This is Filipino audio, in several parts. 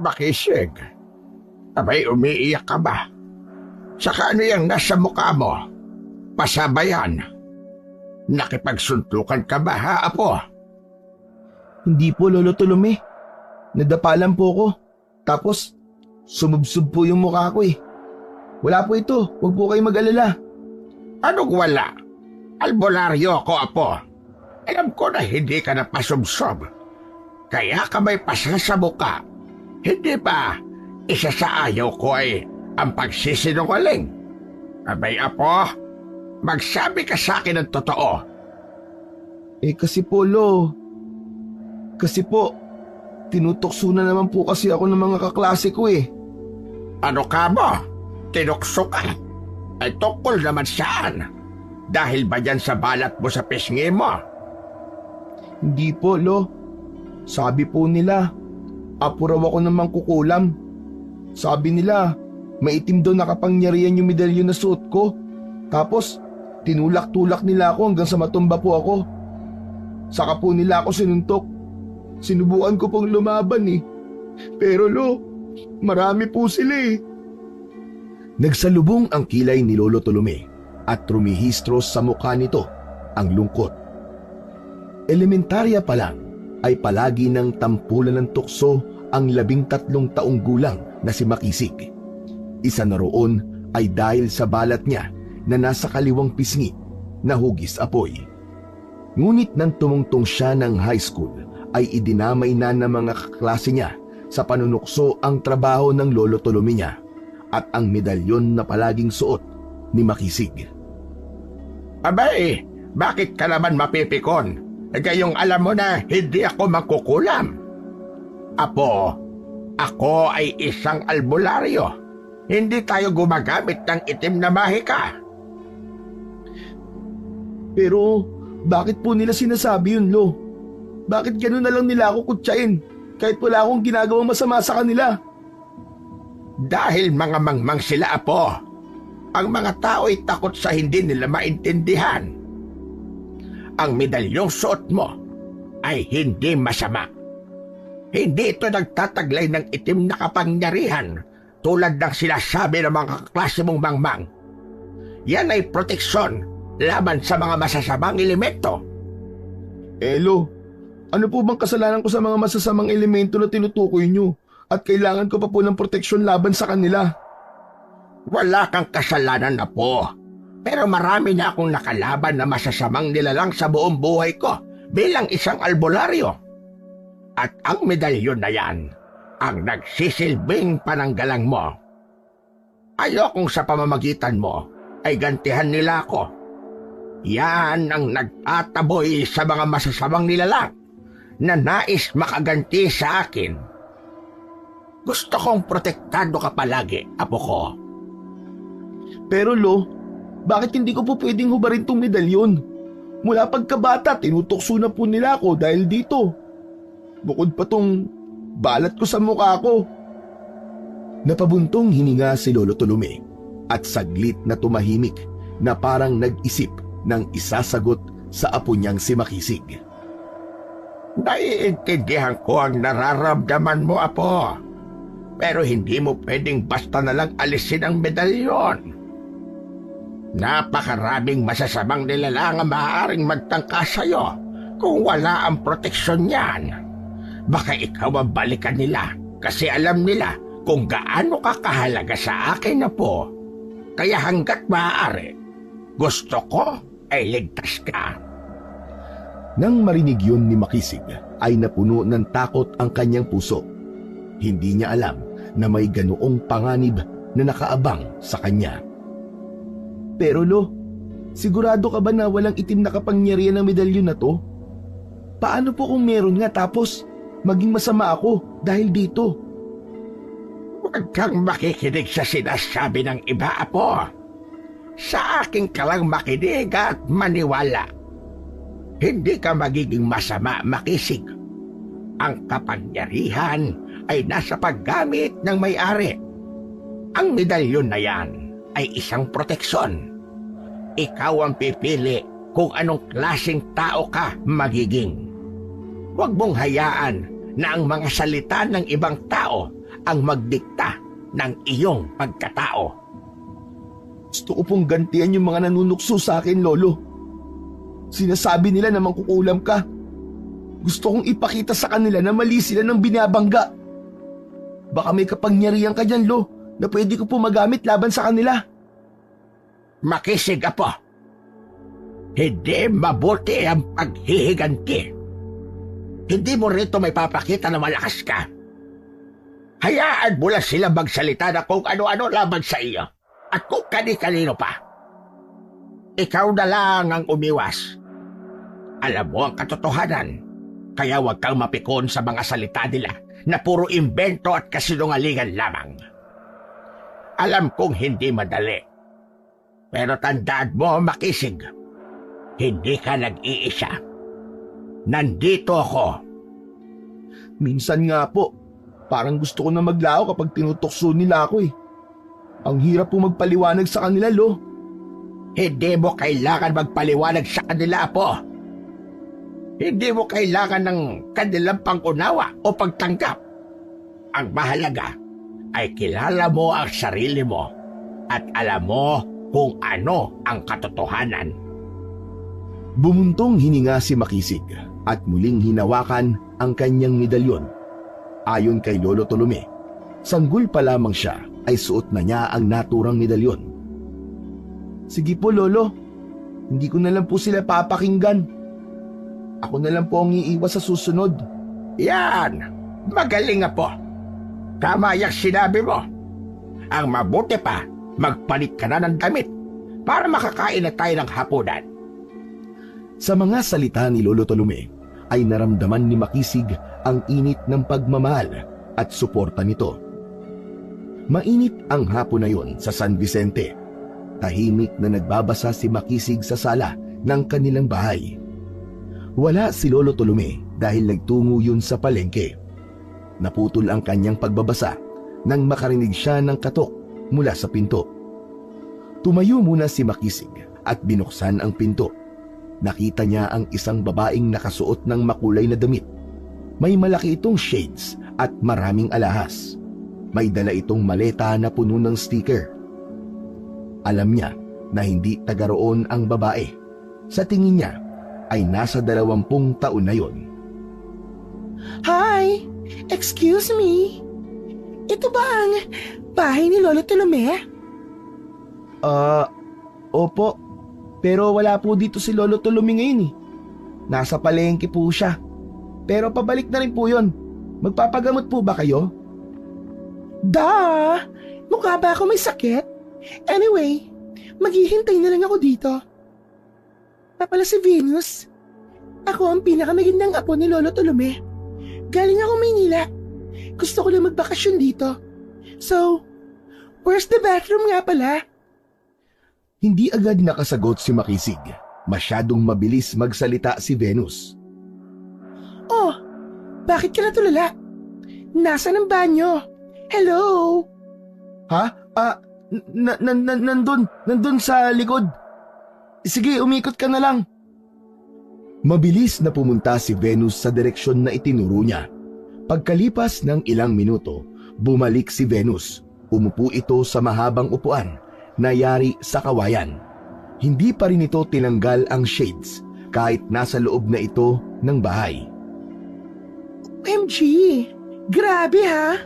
Makisig, abay umiiyak ka ba? Saka ano yung nasa mukha mo? Pasabayan. Nakipagsuntukan ka ba ha, Apo? Hindi po, Lolo Tolome. Nadapa lang po ko. Tapos, sumubsob po yung mukha ko eh. Wala po ito. Huwag po kayong mag-alala. Anong wala? Albularyo ko, Apo. Alam ko na hindi ka napasubsob. Kaya ka may pasa sa mukha. Hindi ba isa sa ayaw ko ay ang pagsisinungaling? Abay, Apo, magsabi ka sa akin ng totoo. Kasi po, Lo. Kasi po, tinutokso na naman po kasi ako ng mga kaklase ko eh. Ano ka mo? Tinukso ka? Ay tungkol naman saan? Dahil ba yan sa balat mo sa pisngi mo? Hindi po, Lo. Sabi po nila, apo raw ako ng mangkukulam. Sabi nila, maitim daw nakapangyarihan yung medalyon na suot ko. Tapos, tinulak-tulak nila ako hanggang sa matumba po ako. Saka po nila ako sinuntok. Sinubukan ko pong lumaban eh. Pero Lo, marami po sila eh. Nagsalubong ang kilay ni Lolo Tolome at rumihistro sa mukha nito ang lungkot. Elementarya pa lang ay palagi ng tampulan ng tukso ang 13 taong gulang na si Makisig. Isa na roon ay dahil sa balat niya na nasa kaliwang pisngi na hugis apoy. Ngunit nang tumungtong siya ng high school ay idinamay na ng mga kaklase niya sa panunukso ang trabaho ng Lolo Tolome niya at ang medalyon na palaging suot ni Makisig. Abay, bakit ka naman mapipikon? Gayong alam mo na hindi ako magkukulam. Apo, ako ay isang albularyo. Hindi tayo gumagamit ng itim na mahika. Pero, bakit po nila sinasabi yun, Lo? Bakit gano'n na lang nila ako kutsain kahit wala akong ginagawang masama sa kanila? Dahil mga mangmang sila, Apo. Ang mga tao ay takot sa hindi nila maintindihan. Ang medalyong suot mo ay hindi masama. Hindi ito nagtataglay ng itim na kapangyarihan tulad ng sinasabi ng mga kaklase mong mangmang. Yan ay proteksyon laban sa mga masasamang elemento. Lo, ano po bang kasalanan ko sa mga masasamang elemento na tinutukoy nyo? At kailangan ko pa po ng proteksyon laban sa kanila. Wala kang kasalanan na po. Pero marami na akong nakalaban na masasamang nilalang sa buong buhay ko bilang isang albularyo. At ang medalyon na yan ang nagsisilbing pananggalang mo. Ayokong sa pamamagitan mo ay gantihan nila ako. Yan ang nagtataboy sa mga masasamang nilalang na nais makaganti sa akin. Gusto kong protektado ka palagi, Apo ko. Pero Lo, bakit hindi ko po pwedeng hubarin tong medalyon? Mula pagkabata, tinutokso na po nila ako dahil dito. Bukod pa tong balat ko sa mukha ko. Napabuntong hininga si Lolo Tolome at saglit na tumahimik na parang nag-isip ng isasagot sa apo niyang si Makisig. Naiintindihan ko ang nararamdaman mo, Apo. Pero hindi mo pwedeng basta na lang alisin ang medalyon. Napakaraming masasamang nilalang ang maaaring magtangka sa'yo kung wala ang proteksyon niyan. Baka ikaw ang balikan nila kasi alam nila kung gaano ka kahalaga sa akin, Apo. Kaya hanggat maaari, gusto ko ay ligtas ka. Nang marinig yun ni Makisig ay napuno ng takot ang kanyang puso. Hindi niya alam na may ganoong panganib na nakaabang sa kanya. Pero Lo, sigurado ka ba na walang itim na kapangyarihan ng medalyon na to? Paano po kung meron nga tapos maging masama ako dahil dito? Huwag kang makikinig sa sinasabi ng iba, Apo. Sa akin ka lang makinig at maniwala. Hindi ka magiging masama, Makisig. Ang kapangyarihan ay nasa paggamit ng may-ari. Ang medalyon na yan ay isang proteksyon. Ikaw ang pipili kung anong klaseng tao ka magiging. Huwag mong hayaan na ang mga salita ng ibang tao ang magdikta ng iyong pagkatao. Gusto ko pong gantian yung mga nanunukso sa akin, Lolo. Sinasabi nila na mangkukulam ka. Gusto kong ipakita sa kanila na mali sila ng binabangga. Baka may kapangyarihan ka dyan, Lo, na pwede ko po magamit laban sa kanila. Makisig, Apo. Hindi mabuti ang paghihiganti. Hindi mo rito may papakita na malakas ka. Hayaan mo lang sila magsalita na kung ano-ano laban sa iyo at kung kani-kanino pa. Ikaw na lang ang umiwas. Alam mo ang katotohanan, kaya huwag kang mapikon sa mga salita nila na puro imbento at kasinungalingan lamang. Alam kong hindi madali. Pero tandaan mo, Makisig, hindi ka nag-iisa. Nandito ako. Minsan nga po, parang gusto ko na maglaho kapag tinutokso nila ako eh. Ang hirap po magpaliwanag sa kanila, Lo. Hindi mo kailangan magpaliwanag sa kanila, Apo. Hindi mo kailangan ng kanilang pangunawa o pagtanggap. Ang mahalaga ay kilala mo ang sarili mo at alam mo kung ano ang katotohanan. Bumuntong hininga si Makisig at muling hinawakan ang kanyang medalyon. Ayon kay Lolo Tolome, sanggol pa lamang siya ay suot na niya ang naturang medalyon. Sige po, Lolo. Hindi ko na lang po sila papakinggan. Ako na lang po ang iiwas sa susunod. Yan! Magaling, Apo. Tama yung sinabi mo. Ang mabuti pa, magpalit ka na ng damit para makakain na tayo ng hapunan. Sa mga salita ni Lolo Tolome ay naramdaman ni Makisig ang init ng pagmamahal at suporta nito. Mainit ang hapon na yon sa San Vicente. Tahimik na nagbabasa si Makisig sa sala ng kanilang bahay. Wala si Lolo Tolome dahil nagtungo yun sa palengke. Naputol ang kanyang pagbabasa nang makarinig siya ng katok mula sa pinto. Tumayo muna si Makisig at binuksan ang pinto. Nakita niya ang isang babaeng nakasuot ng makulay na damit. May malaki itong shades at maraming alahas. May dala itong maleta na puno ng sticker. Alam niya na hindi taga roon ang babae. Sa tingin niya ay nasa 20 taon na yon. Hi! Excuse me? Ito ba ang bahay ni Lolo Tolome? Opo. Pero wala po dito si Lolo Tolome ngayon eh. Nasa palengke po siya. Pero pabalik na rin po yun. Magpapagamot po ba kayo? Da! Mukha ba ako may sakit? Anyway, maghihintay na lang ako dito. Pala si Venus. Ako ang pinakamagandang apo ni Lolo Tolome. Galing ako Maynila. Gusto ko lang magbakasyon dito. So, where's the bathroom nga pala? Hindi agad nakasagot si Makisig. Masyadong mabilis magsalita si Venus. Oh, bakit ka natulala? Nasaan ang banyo? Hello? Ha? Nandun sa likod. Sige, umikot ka na lang. Mabilis na pumunta si Venus sa direksyon na itinuro niya. Pagkalipas ng ilang minuto, bumalik si Venus. Umupo ito sa mahabang upuan na yari sa kawayan. Hindi pa rin ito tinanggal ang shades kahit nasa loob na ito ng bahay. MG, grabe ha?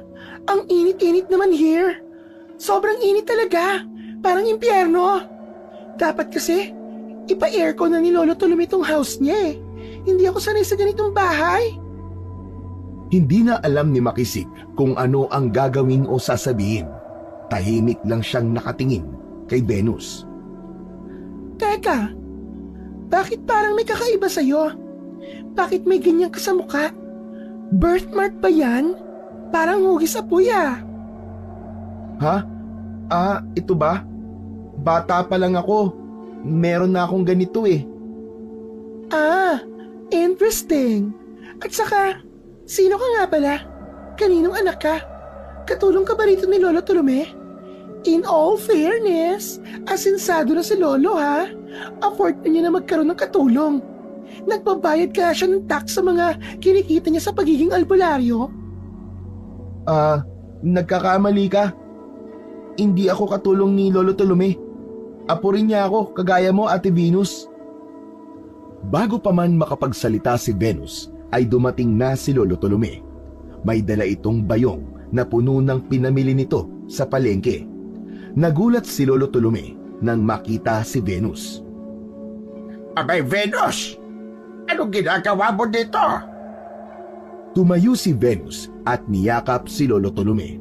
Ang init-init naman here. Sobrang init talaga. Parang impyerno. Dapat kasi, ipa-aircon na ni Lolo Tolome itong house niya eh. Hindi ako sanay sa ganitong bahay. Hindi na alam ni Makisig kung ano ang gagawin o sasabihin. Tahimik lang siyang nakatingin kay Venus. Teka, bakit parang may kakaiba sa'yo? Bakit may ganyan ka sa mukha? Birthmark ba yan? Parang hugis apoy ah. Ha? Ito ba? Bata pa lang ako. Meron na akong ganito eh. Interesting. At saka, sino ka nga pala? Kaninong anak ka? Katulong ka ba rito ni Lolo Tolome? In all fairness, asinsado na si Lolo ha. Afford na niya na magkaroon ng katulong. Nagbabayad kaya siya ng tax sa mga kinikita niya sa pagiging albularyo? Nagkakamali ka. Hindi ako katulong ni Lolo Tolome. Apo rin niya ako, kagaya mo, Ate Venus. Bago pa man makapagsalita si Venus, ay dumating na si Lolo Tolome. May dala itong bayong na puno ng pinamili nito sa palengke. Nagulat si Lolo Tolome nang makita si Venus. Abay, Venus! Anong ginagawa mo dito? Tumayo si Venus at niyakap si Lolo Tolome.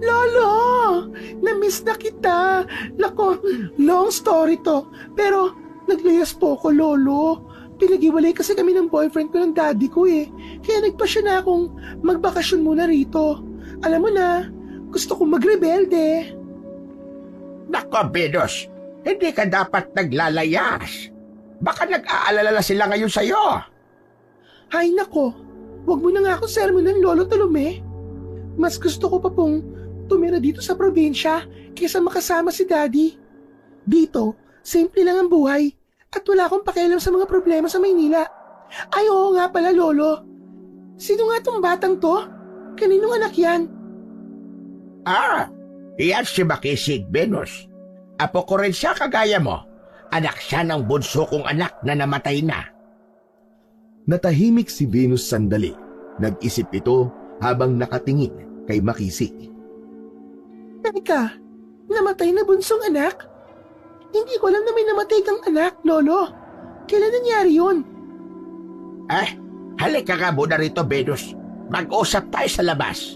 Lolo! Na-miss na kita. Lako, long story to. Pero naglayas po ako, Lolo. Pinag-iwalay kasi kami ng boyfriend ko ng daddy ko eh. Kaya nagpasya na akong magbakasyon muna rito. Alam mo na, gusto kong magrebelde. Nako, Venus! Hindi ka dapat naglalayas. Baka nag-aalala na sila ngayon sa'yo. Ay nako, wag mo na nga ako sermonan, Lolo Tolome. Mas gusto ko pa pong tumira dito sa probinsya kaysa makasama si Daddy. Dito, simple lang ang buhay at wala akong pakialam sa mga problema sa Maynila. Ay oo nga pala, Lolo. Sino nga tong batang to? Kaninong anak yan? Iyan si Makisig, Venus. Apo ko rin siya kagaya mo. Anak siya ng bunso kong anak na namatay na. Natahimik si Venus sandali. Nag-isip ito habang nakatingin kay Makisig. Teka, namatay na bunsong anak? Hindi ko alam na may namatay kang anak, Lolo. Kailan nangyari yun? Halika ka muna rito, Venus. Mag-usap tayo sa labas.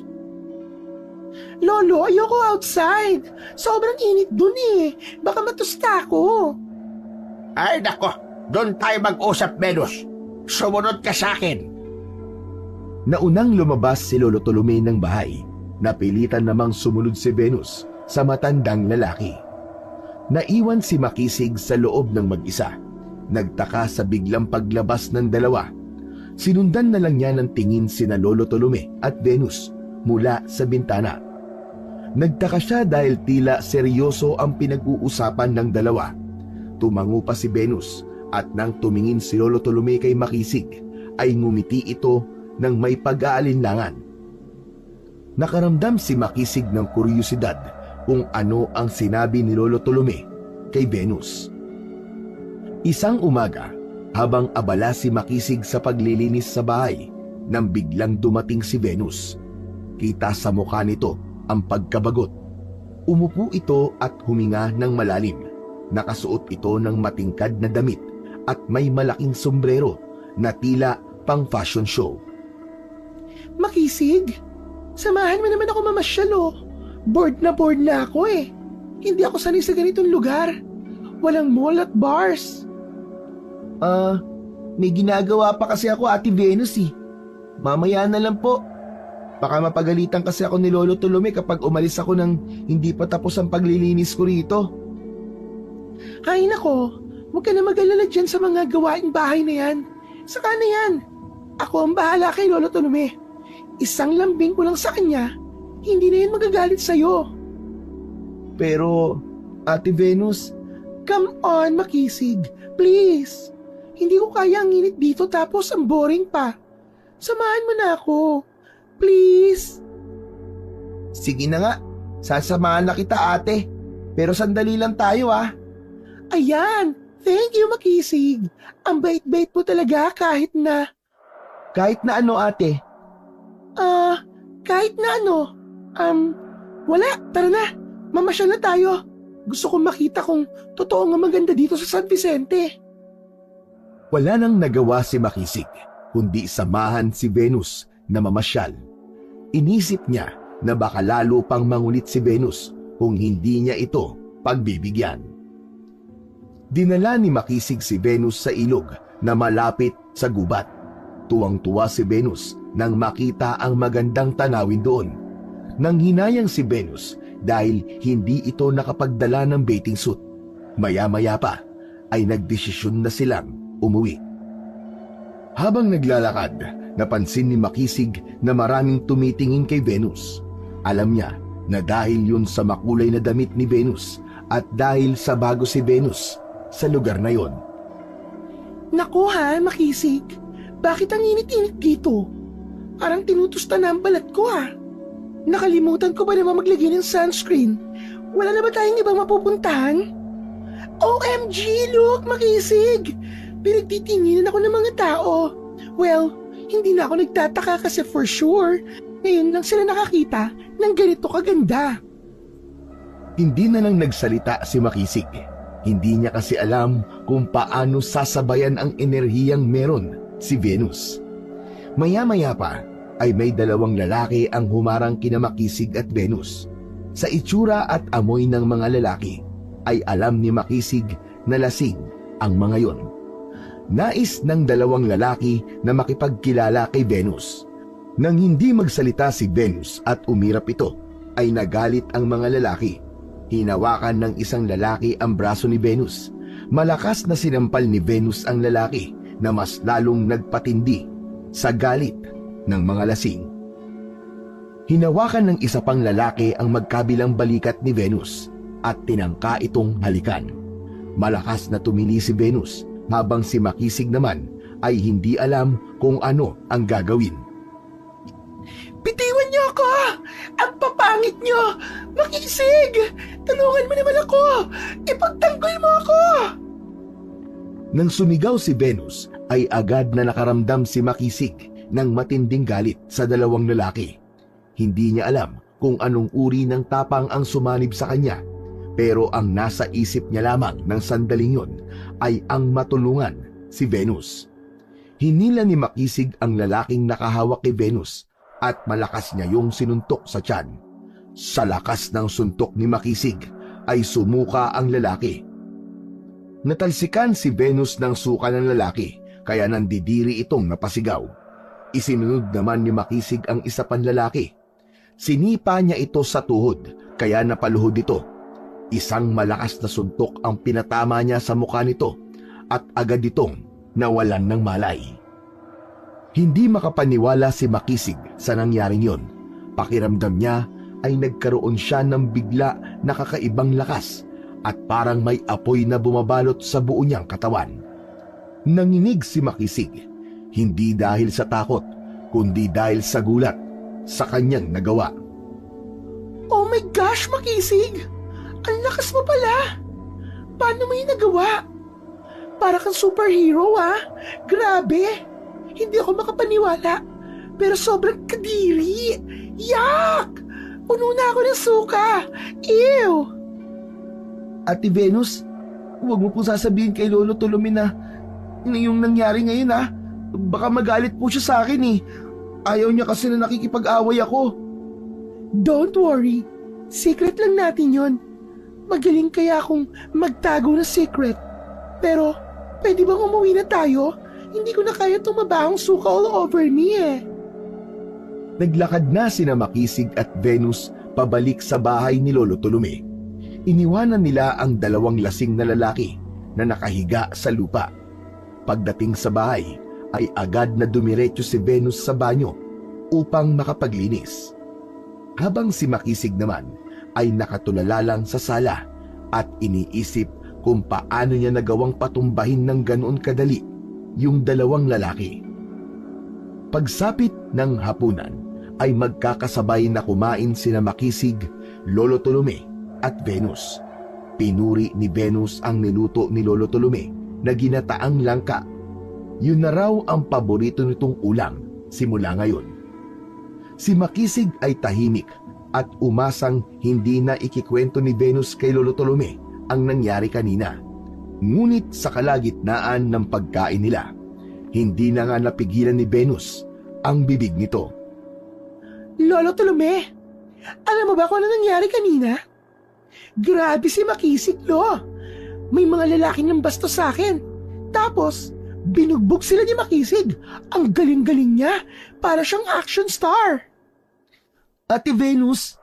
Lolo, ayoko outside. Sobrang init dun eh. Baka matusta ako. Ay, nako. Doon tayo mag-usap, Venus. Sumunod ka sa akin. Naunang lumabas si Lolo Tolome ng bahay. Napilitan namang sumunod si Venus sa matandang lalaki. Naiwan si Makisig sa loob ng mag-isa. Nagtaka sa biglang paglabas ng dalawa. Sinundan na lang niya ng tingin sina Lolo Tolome at Venus mula sa bintana. Nagtaka siya dahil tila seryoso ang pinag-uusapan ng dalawa. Tumango pa si Venus at nang tumingin si Lolo Tolome kay Makisig ay ngumiti ito ng may pag-aalinlangan. Nakaramdam si Makisig ng kuryosidad kung ano ang sinabi ni Lolo Tolome kay Venus. Isang umaga, habang abala si Makisig sa paglilinis sa bahay, nang biglang dumating si Venus. Kita sa mukha nito ang pagkabagot. Umupo ito at huminga ng malalim. Nakasuot ito ng matingkad na damit at may malaking sombrero na tila pang fashion show. Makisig, samahan mo naman ako mamasyal oh. Bored na ako eh. Hindi ako sanay sa ganitong lugar. Walang mall at bars. May ginagawa pa kasi ako, Ate Venus eh. Mamaya na lang po. Baka mapagalitan kasi ako ni Lolo Tolome kapag umalis ako nang hindi pa tapos ang paglilinis ko rito. Ay nako, huwag ka na mag-alala dyan sa mga gawaing bahay na yan. Saka na yan. Ako ang bahala kay Lolo Tolome. Isang lambing ko lang sa kanya, hindi na yan magagalit sa'yo. Pero, Ate Venus, Come on, Makisig. Please. Hindi ko kaya ang init dito tapos ang boring pa. Samahan mo na ako. Please. sige na nga. Sasamahan na kita, ate. Pero sandali lang tayo ah. Ayan. Thank you, Makisig. Ang bait-bait mo talaga kahit na... Kahit na ano, ate. Kahit na ano. Wala. Tara na. Mamasyal na tayo. Gusto kong makita kung totoo nga maganda dito sa San Vicente. Wala nang nagawa si Makisig, kundi samahan si Venus na mamasyal. Inisip niya na baka lalo pang mangulit si Venus kung hindi niya ito pagbibigyan. Dinala ni Makisig si Venus sa ilog na malapit sa gubat. Tuwang-tuwa si Venus nang makita ang magandang tanawin doon. Nanghinayang si Venus dahil hindi ito nakapagdala ng bathing suit. Maya-maya pa ay nagdesisyon na silang umuwi. Habang naglalakad, napansin ni Makisig na maraming tumitingin kay Venus. Alam niya na dahil yun sa makulay na damit ni Venus at dahil sa bago si Venus sa lugar na yon. Naku ha, Makisig. Bakit ang init-init dito? Parang tinutusta na ang balat ko ha. Nakalimutan ko ba naman maglagay ng sunscreen? Wala na ba tayong ibang mapupuntahan? OMG, look, Makisig! Pinagtitinginan ako ng mga tao. Well, hindi na ako nagtataka kasi for sure, ngayon lang sila nakakita ng ganito kaganda. Hindi na lang nagsalita si Makisig. Hindi niya kasi alam kung paano sasabayan ang enerhiyang meron si Venus. Maya-maya pa ay may dalawang lalaki ang humarang kina Makisig at Venus. Sa itsura at amoy ng mga lalaki ay alam ni Makisig na lasing ang mga yon. Nais ng dalawang lalaki na makipagkilala kay Venus. Nang hindi magsalita si Venus at umirap ito, ay nagalit ang mga lalaki. Hinawakan ng isang lalaki ang braso ni Venus. Malakas na sinampal ni Venus ang lalaki na mas lalong nagpatindi sa galit ng mga lasing. Hinawakan ng isa pang lalaki ang magkabilang balikat ni Venus at tinangka itong halikan. Malakas na tumili si Venus habang si Makisig naman ay hindi alam kung ano ang gagawin. Bitiwan niyo ako! Ang papangit niyo! Makisig! Tulungan mo naman ako! Ipagtanggol mo ako! Nang sumigaw si Venus ay agad na nakaramdam si Makisig ng matinding galit sa dalawang lalaki. Hindi niya alam kung anong uri ng tapang ang sumanib sa kanya, pero ang nasa isip niya lamang ng sandaling yon ay ang matulungan si Venus. Hinila ni Makisig ang lalaking nakahawak kay Venus at malakas niya yung sinuntok sa tiyan. Sa lakas ng suntok ni Makisig ay sumuka ang lalaki. Natalsikan si Venus ng suka ng lalaki kaya nandidiri itong napasigaw. Isinunod naman ni Makisig ang isa pang lalaki. Sinipa niya ito sa tuhod kaya napaluhod ito. Isang malakas na suntok ang pinatama niya sa mukha nito at agad itong nawalan ng malay. Hindi makapaniwala si Makisig sa nangyaring yon. Pakiramdam niya ay nagkaroon siya ng bigla na kakaibang lakas at parang may apoy na bumabalot sa buo niyang katawan. Nanginig si Makisig, hindi dahil sa takot, kundi dahil sa gulat sa kanyang nagawa. Oh my gosh, Makisig! Ang lakas mo pala! Paano mo yung nagawa? Para kang superhero, ah! Grabe! Hindi ako makapaniwala, pero sobrang kadiri! Yak! Puno na ako ng suka! Ew! Ate Venus, huwag mo po sasabihin kay Lolo Tulumin na yung nangyari ngayon ha. Baka magalit po siya sa akin eh. Ayaw niya kasi na nakikipag-away ako. Don't worry. Secret lang natin yon. Magaling kaya akong magtago ng secret. Pero, pwede bang umuwi na tayo? Hindi ko na kaya tumabahong suka all over me eh. Naglakad na sina Makisig at Venus pabalik sa bahay ni Lolo Tulume. Iniwanan nila ang dalawang lasing na lalaki na nakahiga sa lupa. Pagdating sa bahay, ay agad na dumiretso si Venus sa banyo upang makapaglinis. Habang si Makisig naman ay nakatulala lang sa sala at iniisip kung paano niya nagawang patumbahin ng ganoon kadali yung dalawang lalaki. Pagsapit ng hapunan ay magkakasabay na kumain sina Makisig, Lolo Tulume at Venus. Pinuri ni Venus ang niluto ni Lolo Tulume na ginataang langka. Yun na raw ang paborito nitong ulam simula ngayon. Si Makisig ay tahimik at umasang hindi na ikikwento ni Venus kay Lolo Tulume ang nangyari kanina. Ngunit sa kalagitnaan ng pagkain nila, hindi na nga napigilan ni Venus ang bibig nito. Lolo Tulume, alam mo ba kung ano nangyari kanina? Grabe si Makisig, Lo. May mga lalaki ng basto sa akin. Tapos, binugbog sila ni Makisig. Ang galing-galing niya. Para siyang action star. Ate Venus,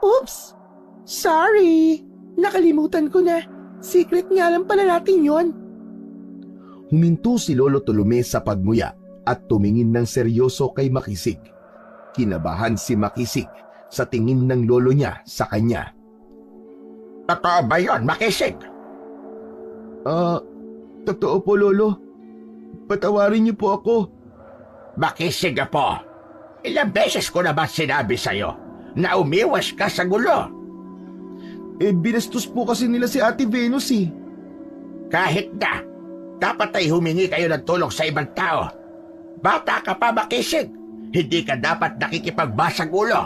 Oops! Sorry. Nakalimutan ko na. Secret nga lang pala natin yon. Huminto si Lolo Tulume sa pagmuya at tumingin ng seryoso kay Makisig. Kinabahan si Makisig sa tingin ng lolo niya sa kanya. Totoo ba yun, Makisig? Totoo po Lolo. Patawarin niyo po ako. Makisig po. Ilang beses ko na ba sinabi sa'yo na umiwas ka sa gulo? Binastos po kasi nila si Ate Venus eh. Kahit na, dapat ay humingi kayo ng tulong sa ibang tao. Bata ka pa, Makisig. Hindi ka dapat nakikipagbasag ulo.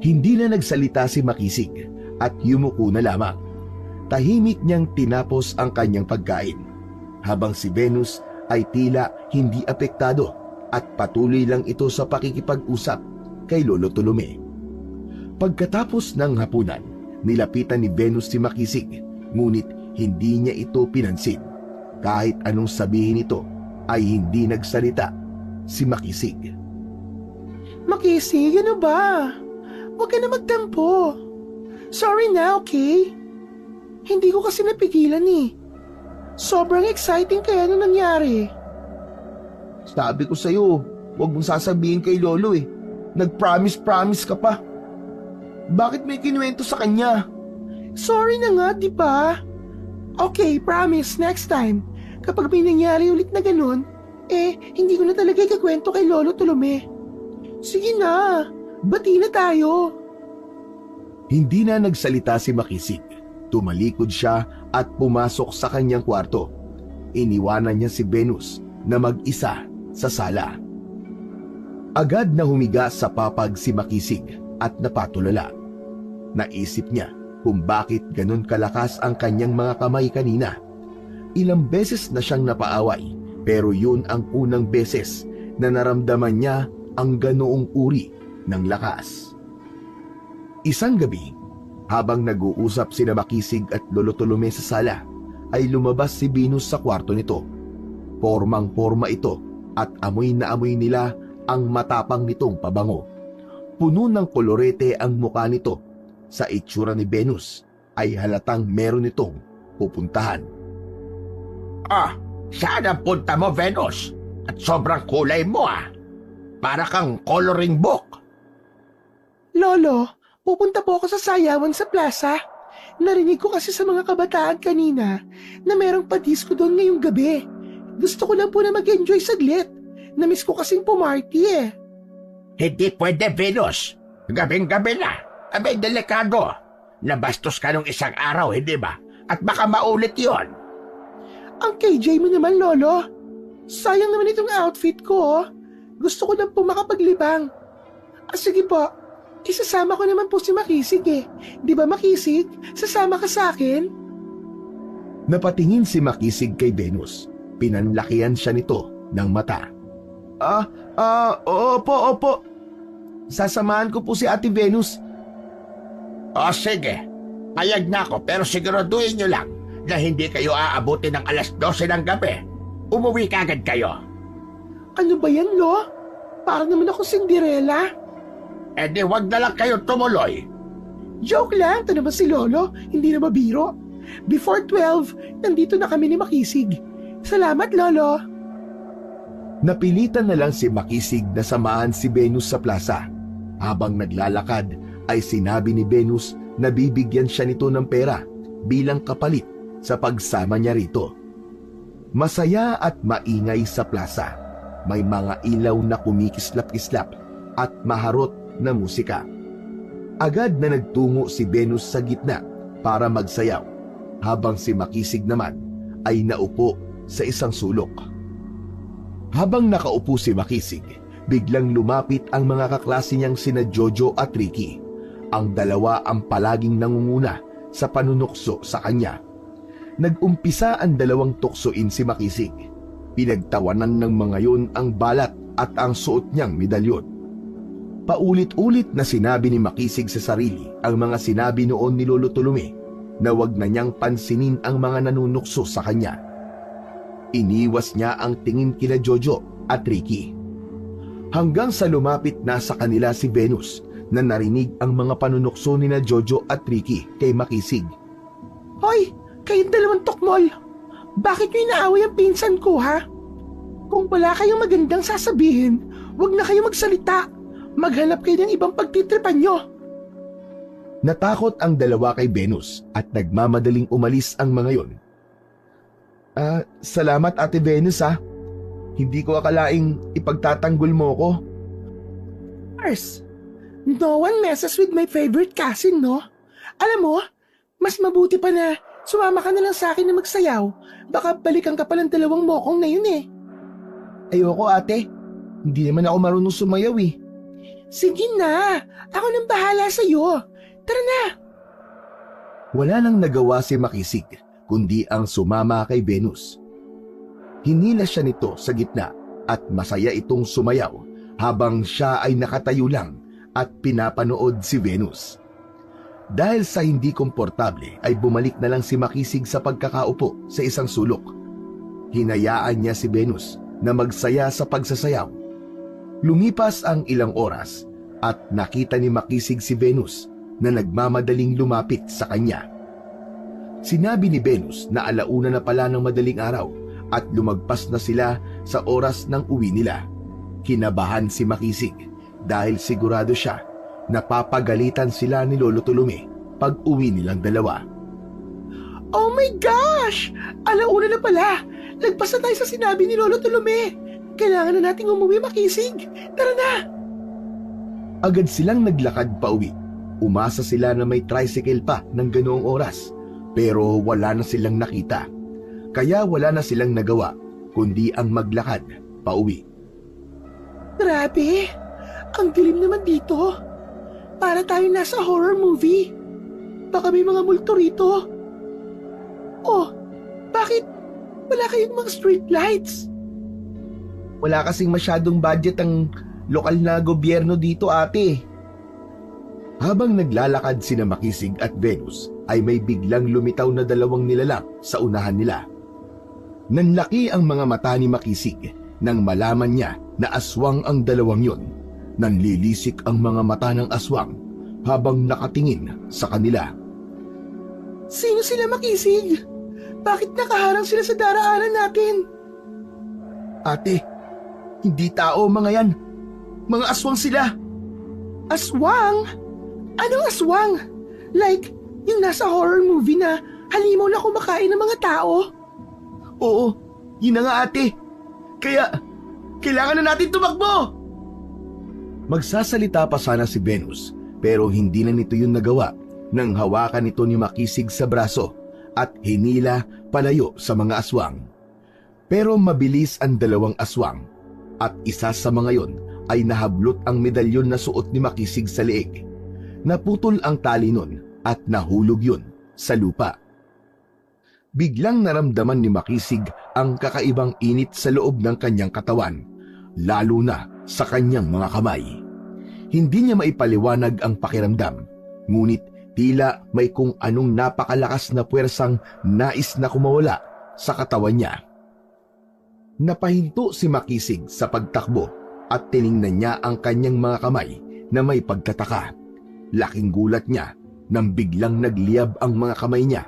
Hindi na nagsalita si Makisig at yumuko na lamang. Tahimik niyang tinapos ang kanyang pagkain, habang si Venus ay tila hindi apektado at patuloy lang ito sa pakikipag-usap kay Lolo Tolome. Pagkatapos ng hapunan, nilapitan ni Venus si Makisig, ngunit hindi niya ito pinansin. Kahit anong sabihin ito, ay hindi nagsalita si Makisig. Makisig, ano ba? Huwag ka na magtampo. Sorry na, okay? Hindi ko kasi napigilan eh. Sobrang exciting kaya nung nangyari. Sabi ko sa'yo, huwag mong sasabihin kay Lolo eh. Nag-promise ka pa. Bakit may kinuwento sa kanya? Sorry na nga, di ba? Okay, promise, next time. Kapag may nangyari ulit na ganun, hindi ko na talaga ikakwento kay Lolo Tolome. Sige na, bati na tayo. Hindi na nagsalita si Makisig. Tumalikod siya at pumasok sa kanyang kwarto. Iniwanan niya si Venus na mag-isa sa sala. Agad na humiga sa papag si Makisig at napatulala. Naisip niya kung bakit ganun kalakas ang kanyang mga kamay kanina. Ilang beses na siyang napaaway, pero yun ang unang beses na naramdaman niya ang ganoong uri ng lakas. Isang gabi, habang nag-uusap sina Makisig at Lolo Tolome sa sala, ay lumabas si Venus sa kwarto nito. Pormang-porma ito at amoy na amoy nila ang matapang nitong pabango. Puno ng kolorete ang mukha nito. Sa itsura ni Venus ay halatang meron itong pupuntahan. Saan ang punta mo, Venus? At sobrang kulay mo Para kang coloring book. Lolo, pupunta po ako sa sayawan sa plaza. Narinig ko kasi sa mga kabataan kanina na merong pa-disco doon ngayong gabi. Gusto ko lang po na mag-enjoy saglit. Namiss ko kasing pumarty eh. Hindi pwede, Venus. Gabing-gabi na. Abay, delikado. Nabastos ka nung isang araw, hindi ba? At baka maulit yon. Ang KJ mo naman, Lolo. Sayang naman itong outfit ko. Gusto ko lang po makapaglibang. Sige po, isasama ko naman po si Makisig eh. Di ba Makisig? Sasama ka sa akin? Napatingin si Makisig kay Venus. Pinanlakihan siya nito ng mata. Opo. Sasamahan ko po si Ate Venus. Sige. Payag na ako pero siguraduhin nyo lang na hindi kayo aabutin ng alas 12 ng gabi. Umuwi kagad kayo. Ano ba yan, Lo? Parang naman ako Cinderella. Di wag na lang kayo tumuloy. Joke lang, ito naman si Lolo, hindi na mabiro. Before 12, nandito na kami ni Makisig. Salamat, Lolo. Napilitan na lang si Makisig na samahan si Venus sa plaza. Habang naglalakad ay sinabi ni Venus na bibigyan siya nito ng pera bilang kapalit sa pagsama niya rito. Masaya at maingay sa plaza. May mga ilaw na kumikislap-kislap at maharot na musika. Agad na nagtungo si Venus sa gitna para magsayaw, habang si Makisig naman ay naupo sa isang sulok. Habang nakaupo si Makisig, biglang lumapit ang mga kaklase niyang sina Jojo at Ricky. Ang dalawa ang palaging nangunguna sa panunukso sa kanya. Nag-umpisa ang dalawang tuksoin si Makisig. Pinagtawanan ng mga yon ang balat at ang suot niyang medalyon. Paulit-ulit na sinabi ni Makisig sa sarili ang mga sinabi noon ni Lolo Tolome na wag na niyang pansinin ang mga nanunukso sa kanya. Iniwas niya ang tingin kina Jojo at Ricky. Hanggang sa lumapit na sa kanila si Venus na narinig ang mga panunukso ni na Jojo at Ricky kay Makisig. Hoy, kayong dalawang tukmol! Bakit nyo inaaway ang pinsan ko, ha? Kung wala kayong magandang sasabihin, wag na kayo magsalita. Maghanap kayo ng ibang pagtitripan nyo. Natakot ang dalawa kay Venus at nagmamadaling umalis ang mga yon. Salamat Ate Venus ha. Hindi ko akalaing ipagtatanggol mo ko. course. No one messes with my favorite cousin, no? Alam mo, mas mabuti pa na sumama ka na lang sa akin na magsayaw. Baka balikan ka pa ng dalawang mokong na yun eh. Ayoko ate. Hindi naman ako marunong sumayaw eh. Sige na, ako nang bahala sa'yo. Tara na. Wala nang nagawa si Makisig kundi ang sumama kay Venus. Hinila siya nito sa gitna at masaya itong sumayaw habang siya ay nakatayo lang at pinapanood si Venus. Dahil sa hindi komportable ay bumalik na lang si Makisig sa pagkakaupo sa isang sulok. Hinayaan niya si Venus na magsaya sa pagsasayaw. Lumipas ang ilang oras at nakita ni Makisig si Venus na nagmamadaling lumapit sa kanya. Sinabi ni Venus na alauna na pala ng madaling araw at lumagpas na sila sa oras ng uwi nila. Kinabahan si Makisig dahil sigurado siya na papagalitan sila ni Lolo Tulume pag uwi nilang dalawa. Oh my gosh! Alauna na pala. Lagpas na tayo sa sinabi ni Lolo Tulume. Kailangan na nating umuwi, Makisig. Tara na! Agad silang naglakad pa uwi. Umasa sila na may tricycle pa ng ganoong oras pero wala na silang nakita. Kaya wala na silang nagawa kundi ang maglakad pa uwi. Grabe! Ang dilim naman dito. Para tayo nasa horror movie. Baka may mga multo rito. Oh, bakit wala kayong mga street lights? Wala kasing masyadong budget ang lokal na gobyerno dito ate. Habang naglalakad sina Makisig at Venus ay may biglang lumitaw na dalawang nilalang sa unahan nila. Nanlaki ang mga mata ni Makisig nang malaman niya na aswang ang dalawang yon. Nanlilisik ang mga mata ng aswang habang nakatingin sa kanila. Sino sila, Makisig? Bakit nakaharang sila sa daraanan natin? Ate, hindi tao mga yan. Mga aswang sila. Aswang? Anong aswang? Like, yung nasa horror movie na halimaw na kumakain ng mga tao? Oo, yun na nga ate. Kaya, kailangan na natin tumakbo. Magsasalita pa sana si Venus pero hindi na nito yun nagawa nang hawakan ito ni Makisig sa braso at hinila palayo sa mga aswang. Pero mabilis ang dalawang aswang at isa sa mga yon ay nahablot ang medalyon na suot ni Makisig sa leeg. Naputol ang tali nun at nahulog yun sa lupa. Biglang naramdaman ni Makisig ang kakaibang init sa loob ng kanyang katawan, lalo na sa kanyang mga kamay. Hindi niya maipaliwanag ang pakiramdam, ngunit tila may kung anong napakalakas na puwersang nais na kumawala sa katawan niya. Napahinto si Makisig sa pagtakbo at tiningnan niya ang kanyang mga kamay na may pagtataka. Laking gulat niya nang biglang nagliyab ang mga kamay niya.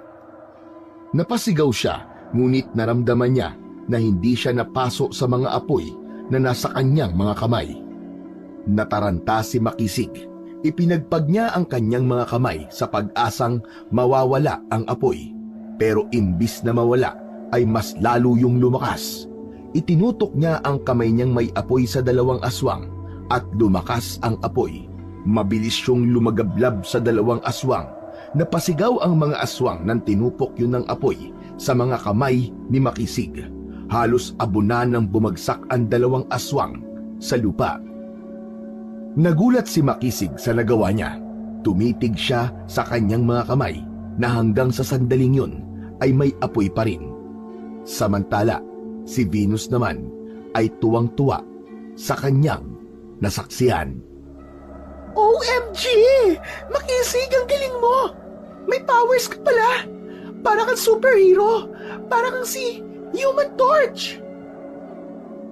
Napasigaw siya, ngunit naramdaman niya na hindi siya napaso sa mga apoy na nasa kanyang mga kamay. Nataranta si Makisig. Ipinagpag niya ang kanyang mga kamay sa pag-asang mawawala ang apoy. Pero imbis na mawala ay mas lalo yung lumakas. Itinutok niya ang kamay niyang may apoy sa dalawang aswang at lumakas ang apoy. Mabilis yung lumagablab sa dalawang aswang. Napasigaw ang mga aswang nang tinupok yun ng apoy sa mga kamay ni Makisig. Halos abunan nang bumagsak ang dalawang aswang sa lupa. Nagulat si Makisig sa nagawa niya. Tumitig siya sa kanyang mga kamay na hanggang sa sandaling yun ay may apoy pa rin. Samantala, si Venus naman ay tuwang-tuwa sa kanyang nasaksihan. OMG! Makisig, ang galing mo! May powers ka pala! Para kang superhero! Para kang si Human Torch!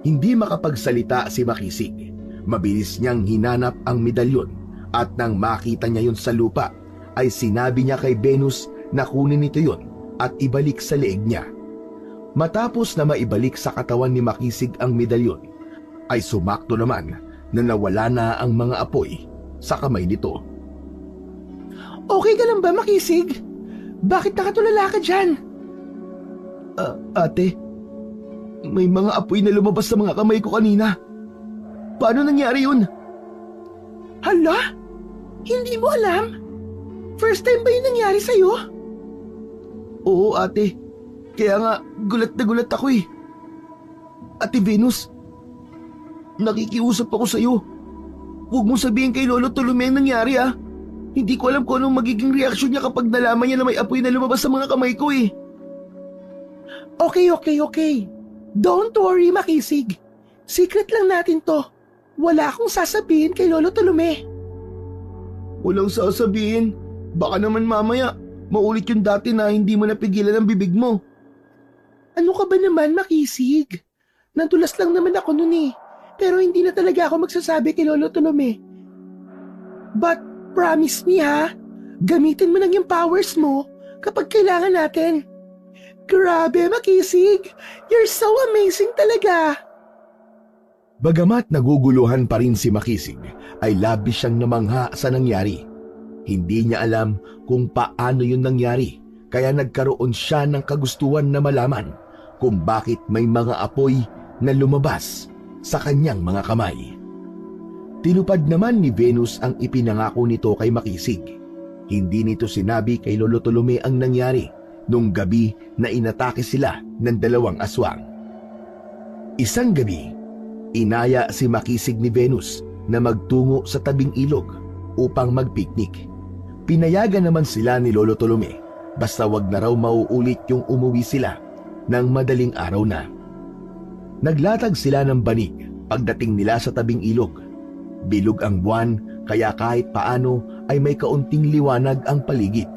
Hindi makapagsalita si Makisig. Mabilis niyang hinanap ang medalyon at nang makita niya yun sa lupa, ay sinabi niya kay Venus na kunin nito yun at ibalik sa leeg niya. Matapos na maibalik sa katawan ni Makisig ang medalyon, ay sumakto naman na nawala na ang mga apoy sa kamay nito. Okay ka lang ba, Makisig? Bakit nakatulala ka dyan? Ate, may mga apoy na lumabas sa mga kamay ko kanina. Paano nangyari yun? Hala? Hindi mo alam? First time ba yung nangyari sa'yo? Oo, ate. Kaya nga, gulat na gulat ako eh. Ate Venus, nakikiusap ako sa'yo. Huwag mong sabihin kay Lolo Tolome ang nangyari ah. Hindi ko alam kung anong magiging reaksyon niya kapag nalaman niya na may apoy na lumabas sa mga kamay ko eh. Okay. Don't worry, Makisig. Secret lang natin to. Wala akong sasabihin kay Lolo Tolome. Walang sasabihin. Baka naman mamaya, maulit yung dati na hindi mo napigilan ang bibig mo. Ano ka ba naman, Makisig? Nandulas lang naman ako nun eh. Pero hindi na talaga ako magsasabi kay Lolo Tolome. But promise me ha, gamitin mo lang yung powers mo kapag kailangan natin. Grabe, Makisig! You're so amazing talaga! Bagamat naguguluhan pa rin si Makisig, ay labis siyang namangha sa nangyari. Hindi niya alam kung paano yun nangyari, kaya nagkaroon siya ng kagustuhan na malaman kung bakit may mga apoy na lumabas sa kanyang mga kamay. Tinupad naman ni Venus ang ipinangako nito kay Makisig. Hindi nito sinabi kay Lolo Tolome ang nangyari nung gabi na inatake sila ng dalawang aswang. Isang gabi, inaya si Makisig ni Venus na magtungo sa tabing ilog upang magpiknik. Pinayagan naman sila ni Lolo Tolome basta wag na raw mauulit yung umuwi sila ng madaling araw na. Naglatag sila ng banig pagdating nila sa tabing ilog. Bilog ang buwan kaya kahit paano ay may kaunting liwanag ang paligid.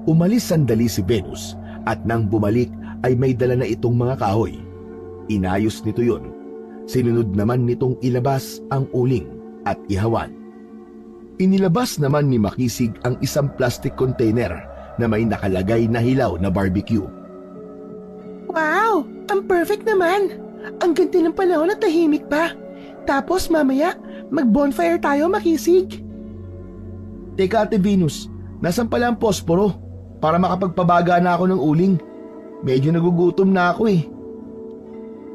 Umalis sandali si Venus at nang bumalik ay may dala na itong mga kahoy. Inayos nito yun. Sinunod naman nitong ilabas ang uling at ihawan. Inilabas naman ni Makisig ang isang plastic container na may nakalagay na hilaw na barbecue. Wow! Ang perfect naman! Ang ganda ng panahon at tahimik pa. Tapos mamaya, mag-bonfire tayo, Makisig. Teka, Ate Venus, nasan pala ang posporo para makapagpabaga na ako ng uling? Medyo nagugutom na ako eh.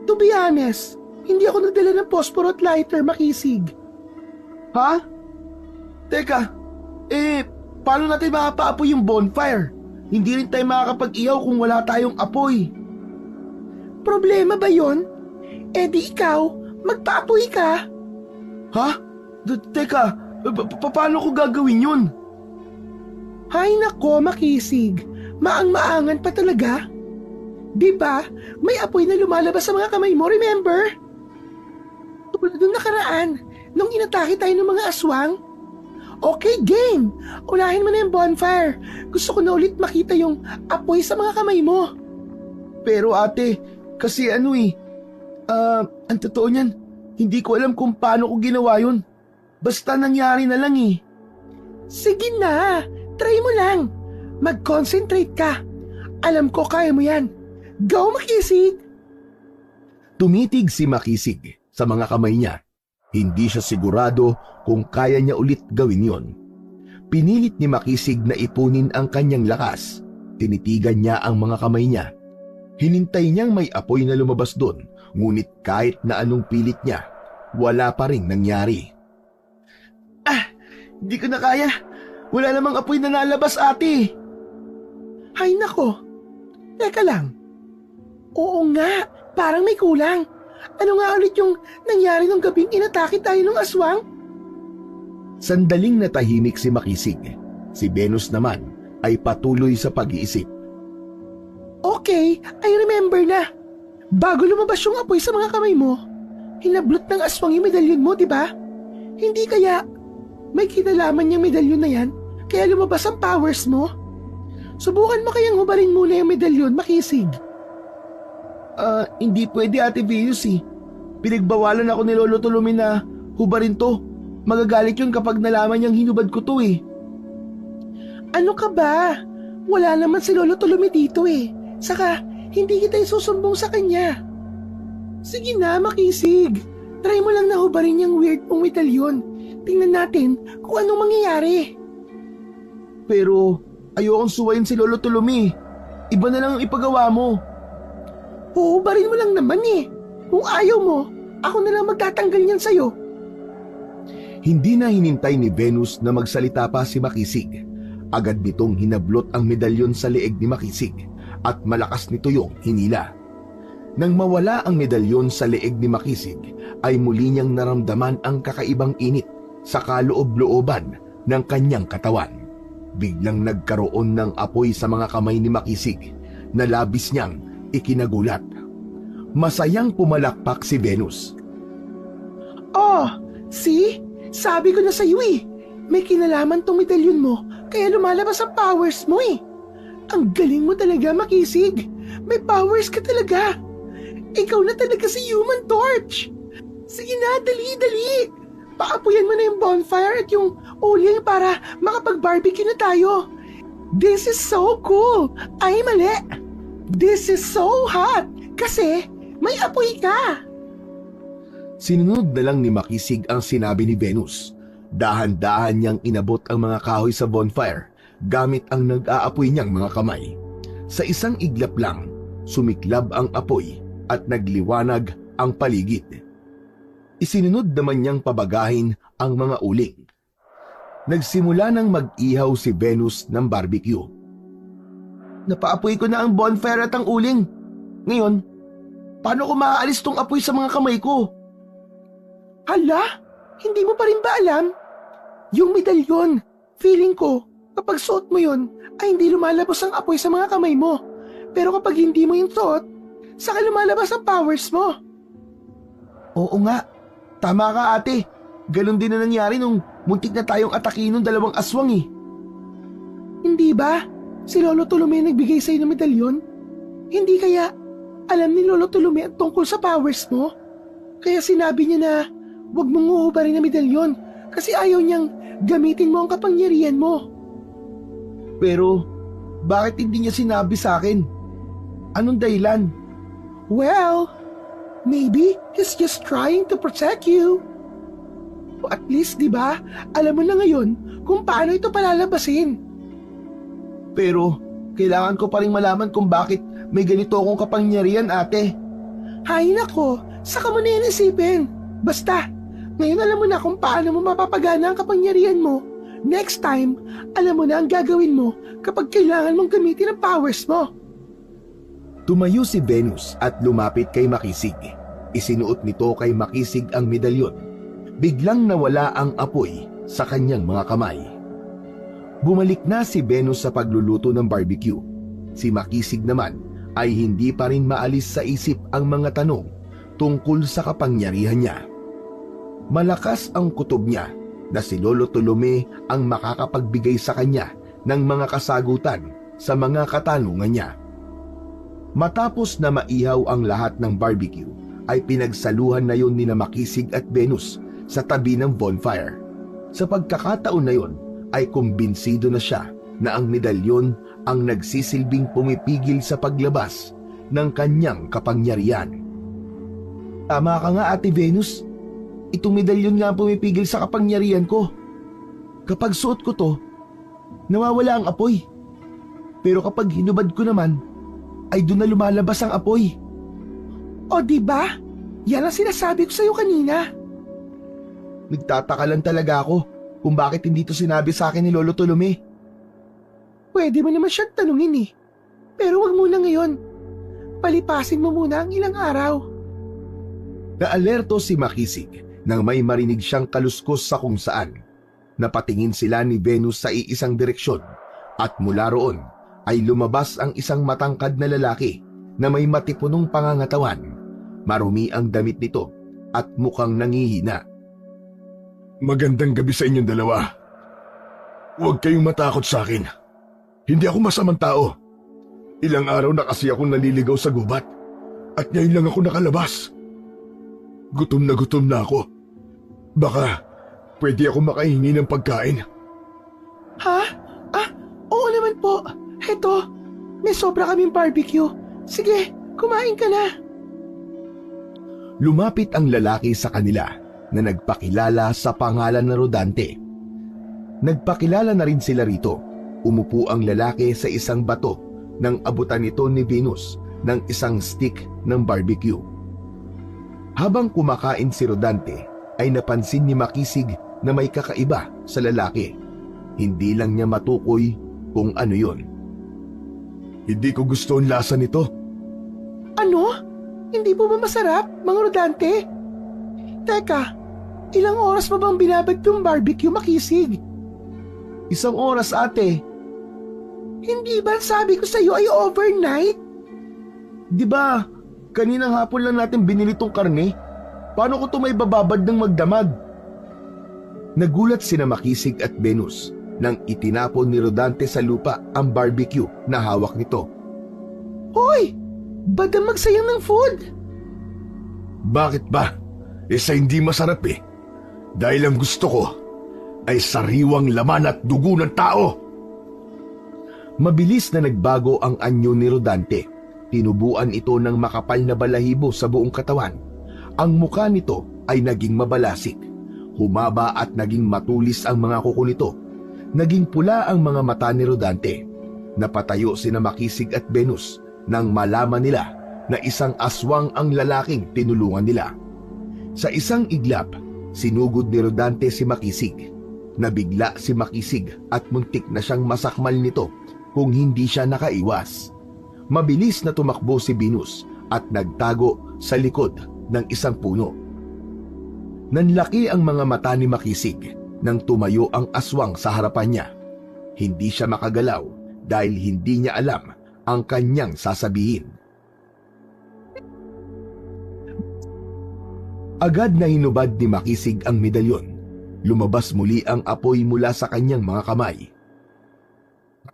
To be honest, hindi ako nagdala ng posporo at lighter, Makisig. Ha? Teka, paano natin makapaapoy yung bonfire? Hindi rin tayo makakapag-ihaw kung wala tayong apoy. Problema ba yon? Eh di ikaw, magpaapoy ka. Ha? Teka, paano ko gagawin yun? Hay nako, Makisig. Maang-maangan pa talaga. Diba, may apoy na lumalabas sa mga kamay mo, remember? Tulad nung nakaraan, nung inatake tayo ng mga aswang. Okay, game! Unahin mo na yung bonfire. Gusto ko na ulit makita yung apoy sa mga kamay mo. Pero ate, kasi ang totoo niyan, hindi ko alam kung paano ko ginawa yun. Basta nangyari na lang eh. Sige na, try mo lang. Mag-concentrate ka. Alam ko kaya mo yan. Go, Makisig! Tumitig si Makisig sa mga kamay niya. Hindi siya sigurado kung kaya niya ulit gawin yon. Pinilit ni Makisig na ipunin ang kanyang lakas. Tinitigan niya ang mga kamay niya. Hinintay niyang may apoy na lumabas doon, ngunit kahit na anong pilit niya, wala pa ring nangyari. Hindi ko na kaya. Wala namang apoy na nalabas, ate. Hay nako. Teka lang. Oo nga, parang may kulang. Ano nga ulit yung nangyari nung gabing inatake tayo ng aswang? Sandaling natahimik si Makisig. Si Venus naman ay patuloy sa pag-iisip. Okay, I remember na. Bago lumabas yung apoy sa mga kamay mo, hinablot ng aswang yung medalyon mo, di ba? Hindi kaya may kinalaman yung medalyon na yan, kaya lumabas ang powers mo? Subukan mo kayang hubarin muna yung medalyon, Makisig. Hindi pwede, Ate Venus eh. Pinagbawalan ako ni Lolo Tolome na hubarin to. Magagalit yun kapag nalaman niyang hinubad ko to eh. Ano ka ba? Wala naman si Lolo Tolome dito eh. Saka, hindi kita isusumbong sa kanya. Sige na, Makisig. Try mo lang na hubarin yung weird mong medalyon. Tingnan natin kung anong mangyayari. Pero ayokong suwayin si Lolo Tolome. Iba na lang ang ipagawa mo. Huhubarin mo lang naman eh. Kung ayaw mo, ako na lang magtatanggal niyan sa'yo. Hindi na hinintay ni Venus na magsalita pa si Makisig. Agad nitong hinablot ang medalyon sa leeg ni Makisig at malakas nito yung hinila. Nang mawala ang medalyon sa leeg ni Makisig, ay muli niyang naramdaman ang kakaibang init sa kaloob-looban ng kanyang katawan. Biglang nagkaroon ng apoy sa mga kamay ni Makisig na labis niyang ikinagulat. Masayang pumalakpak si Venus. Oh, see? Sabi ko na sa'yo eh. May kinalaman tong medalyon mo, kaya lumalabas ang powers mo eh. Ang galing mo talaga, Makisig. May powers ka talaga. Ikaw na talaga si Human Torch. Sige na, dali. Paapuyan mo na yung bonfire at yung uling para makapag-barbecue na tayo. This is so cool. Ay, mali. This is so hot. Kasi may apoy ka. Sinunod na lang ni Makisig ang sinabi ni Venus. Dahan-dahan niyang inabot ang mga kahoy sa bonfire gamit ang nag-aapoy niyang mga kamay. Sa isang iglap lang, sumiklab ang apoy at nagliwanag ang paligid. Isinunod naman niyang pabagahin ang mga uling. Nagsimula nang mag-ihaw si Venus ng barbecue. Napaapoy ko na ang bonfire at ang uling. Ngayon, paano ko maaalis tong apoy sa mga kamay ko? Hala, hindi mo pa rin ba alam? Yung medalyon, feeling ko, kapag suot mo yun, ay hindi lumalabas ang apoy sa mga kamay mo. Pero kapag hindi mo yung suot, saka lumalabas ang powers mo. Oo nga, tama ka ate. Ganon din na nangyari nung muntik na tayong atakin ng dalawang aswang eh. Hindi ba? Si Lolo Tolome nagbigay sa'yo ng medalyon? Hindi kaya alam ni Lolo Tolome ang tungkol sa powers mo? Kaya sinabi niya na huwag mong uubarin na medalyon kasi ayaw niyang gamitin mo ang kapangyarihan mo. Pero, bakit hindi niya sinabi sa akin? Anong dahilan? Well, maybe he's just trying to protect you. O at least, di ba, alam mo na ngayon kung paano ito palalabasin. Pero, kailangan ko pa rin malaman kung bakit may ganito akong kapangyarihan, ate. Hay nako, saka mo na yan isipin. Basta, ngayon alam mo na kung paano mo mapapagana ang kapangyarihan mo. Next time, alam mo na ang gagawin mo kapag kailangan mong gamitin ang powers mo. Tumayo si Venus at lumapit kay Makisig. Isinuot nito kay Makisig ang medalyon. Biglang nawala ang apoy sa kanyang mga kamay. Bumalik na si Venus sa pagluluto ng barbecue. Si Makisig naman ay hindi pa rin maalis sa isip ang mga tanong tungkol sa kapangyarihan niya. Malakas ang kutob niya na si Lolo Tolome ang makakapagbigay sa kanya ng mga kasagutan sa mga katanungan niya. Matapos na maihaw ang lahat ng barbecue, ay pinagsaluhan na yon nina Makisig at Venus sa tabi ng bonfire. Sa pagkakataon na yon, ay kumbinsido na siya na ang medalyon ang nagsisilbing pumipigil sa paglabas ng kanyang kapangyarihan. Tama ka nga, ate Venus. Itong medalyon nga ang pumipigil sa kapangyarihan ko. Kapag suot ko to, nawawala ang apoy. Pero kapag hinubad ko naman, ay doon na lumalabas ang apoy. O di ba? Yan ang sinasabi ko sa'yo kanina. Nagtataka lang talaga ako kung bakit hindi to sinabi sa akin ni Lolo Tolome. Pwede mo naman siyang tanungin eh. Pero wag muna ngayon. Palipasin mo muna ang ilang araw. Naalerto si Makisig nang may marinig siyang kaluskos sa kung saan. Napatingin sila ni Venus sa iisang direksyon at mula roon ay lumabas ang isang matangkad na lalaki na may matipunong pangangatawan. Marumi ang damit nito at mukhang nangihina. Magandang gabi sa inyong dalawa. Huwag kayong matakot sa akin. Hindi ako masamang tao. Ilang araw na kasi akong naliligaw sa gubat at ngayon lang ako nakalabas. Gutom na ako. Baka pwede ako makahingi ng pagkain. Ha? Oo naman po. Heto, may sobra kaming barbecue. Sige, kumain ka na. Lumapit ang lalaki sa kanila na nagpakilala sa pangalan na Rodante. Nagpakilala na rin sila rito. Umupo ang lalaki sa isang bato nang abutan nito ni Venus ng isang stick ng barbecue. Habang kumakain si Rodante, ay napansin ni Makisig na may kakaiba sa lalaki. Hindi lang niya matukoy kung ano yun. Hindi ko gusto ang lasa nito. Ano? Hindi po ba masarap, mga rodante? Teka, ilang oras pa bang binabad yung barbecue, Makisig? 1 oras, ate. Hindi ba sabi ko sa'yo ay overnight? Di ba, kaninang hapon lang natin binili tong karne? Paano ko to may bababad ng magdamag? Nagulat sina Makisig at Venus nang itinapon ni Rodante sa lupa ang barbecue na hawak nito. Hoy! Ba't ang magsayang ng food? Bakit ba? Sa hindi masarap eh. Dahil ang gusto ko ay sariwang laman at dugo ng tao. Mabilis na nagbago ang anyo ni Rodante. Tinubuan ito ng makapal na balahibo sa buong katawan. Ang mukha nito ay naging mabalasik. Humaba at naging matulis ang mga kuko nito. Naging pula ang mga mata ni Rodante. Napatayo sina Makisig at Venus nang malaman nila na isang aswang ang lalaking tinulungan nila. Sa isang iglap, sinugod ni Rodante si Makisig. Nabigla si Makisig at muntik na siyang masakmal nito kung hindi siya nakaiwas. Mabilis na tumakbo si Venus at nagtago sa likod ng isang puno. Nanlaki ang mga mata ni Makisig nang tumayo ang aswang sa harapan niya. Hindi siya makagalaw dahil hindi niya alam ang kanyang sasabihin. Agad na hinubad ni Makisig ang medalyon. Lumabas muli ang apoy mula sa kanyang mga kamay.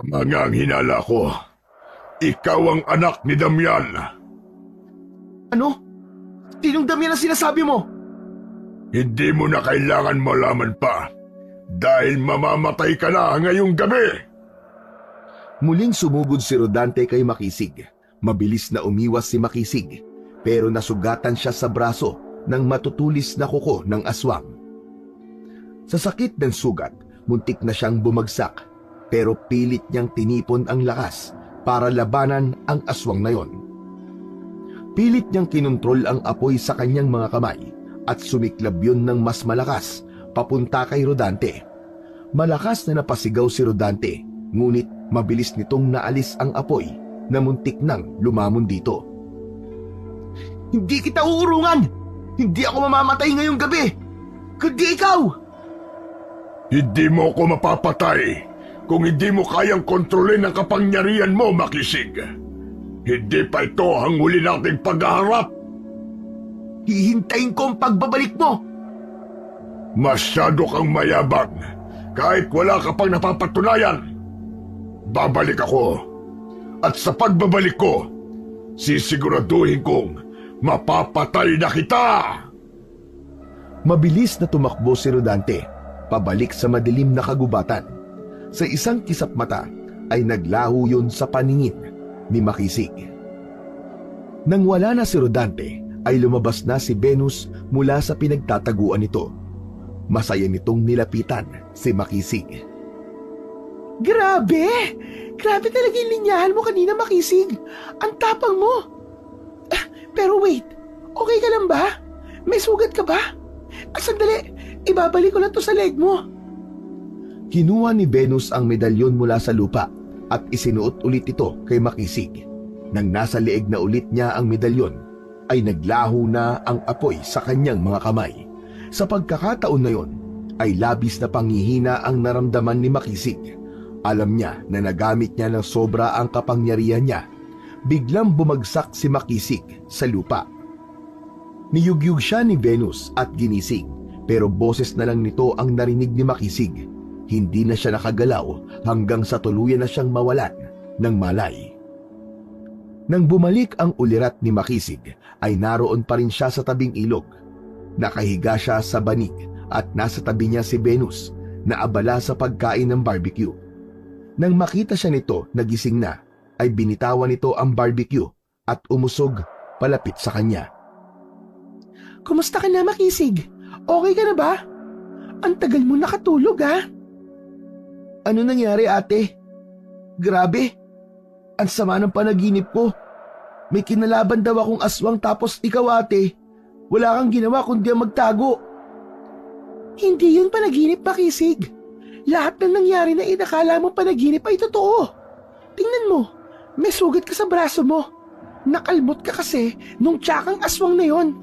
Mga hinala ko, ikaw ang anak ni Damian. Ano? Sinong Damian ang sinasabi mo? Hindi mo na kailangan malaman pa dahil mamamatay ka na ngayong gabi. Muling sumugod si Rodante kay Makisig. Mabilis na umiwas si Makisig, pero nasugatan siya sa braso ng matutulis na kuko ng aswang. Sa sakit ng sugat, muntik na siyang bumagsak, pero pilit niyang tinipon ang lakas para labanan ang aswang na yon. Pilit niyang kinontrol ang apoy sa kanyang mga kamay at sumiklab yun ng mas malakas papunta kay Rodante. Malakas na napasigaw si Rodante, ngunit mabilis nitong naalis ang apoy na muntik nang lumamon dito. Hindi kita uurungan! Hindi ako mamamatay ngayong gabi! Kundi ikaw! Hindi mo ako mapapatay kung hindi mo kayang kontrolin ang kapangyarihan mo, Makisig. Hindi pa ito ang huli nating paghaharap. Hihintayin ko ang pagbabalik mo! Masyado kang mayabang kahit wala ka pang napapatunayan. Babalik ako. At sa pagbabalik ko, sisiguraduhin kong mapapatay na kita! Mabilis na tumakbo si Rodante, pabalik sa madilim na kagubatan. Sa isang kisap mata ay naglaho yun sa paningin ni Makisig. Nang wala na si Rodante, ay lumabas na si Venus mula sa pinagtataguan nito. Masaya nitong nilapitan si Makisig. Grabe! Grabe talaga yung linyahan mo kanina, Makisig. Ang tapang mo. Pero wait, okay ka lang ba? May sugat ka ba? Sandali, ibabalik ko lang to sa leg mo. Kinuha ni Venus ang medalyon mula sa lupa at isinuot ulit ito kay Makisig. Nang nasa leeg na ulit niya ang medalyon, ay naglaho na ang apoy sa kanyang mga kamay. Sa pagkakataon na yon, ay labis na panghihina ang naramdaman ni Makisig. Alam niya na nagamit niya ng sobra ang kapangyarihan niya. Biglang bumagsak si Makisig sa lupa. Niyugyug siya ni Venus at ginising, pero boses na lang nito ang narinig ni Makisig. Hindi na siya nakagalaw hanggang sa tuluyan na siyang mawalan ng malay. Nang bumalik ang ulirat ni Makisig, ay naroon pa rin siya sa tabing ilog. Nakahiga siya sa banig at nasa tabi niya si Venus na abala sa pagkain ng barbecue. Nang makita siya nito na gising na, ay binitawan nito ang barbecue at umusog palapit sa kanya. Kumusta ka na, Makisig? Okay ka na ba? Ang tagal mo nakatulog, ha? Ano nangyari, ate? Grabe! Ang sama ng panaginip ko. May kinalaban daw akong aswang tapos ikaw, ate. Wala kang ginawa kundi ang magtago. Hindi yun panaginip, Makisig. Lahat ng nangyari na inakala mo panaginip ay totoo. Tingnan mo, may sugat ka sa braso mo. Nakalmot ka kasi nung tiyakang aswang na yon.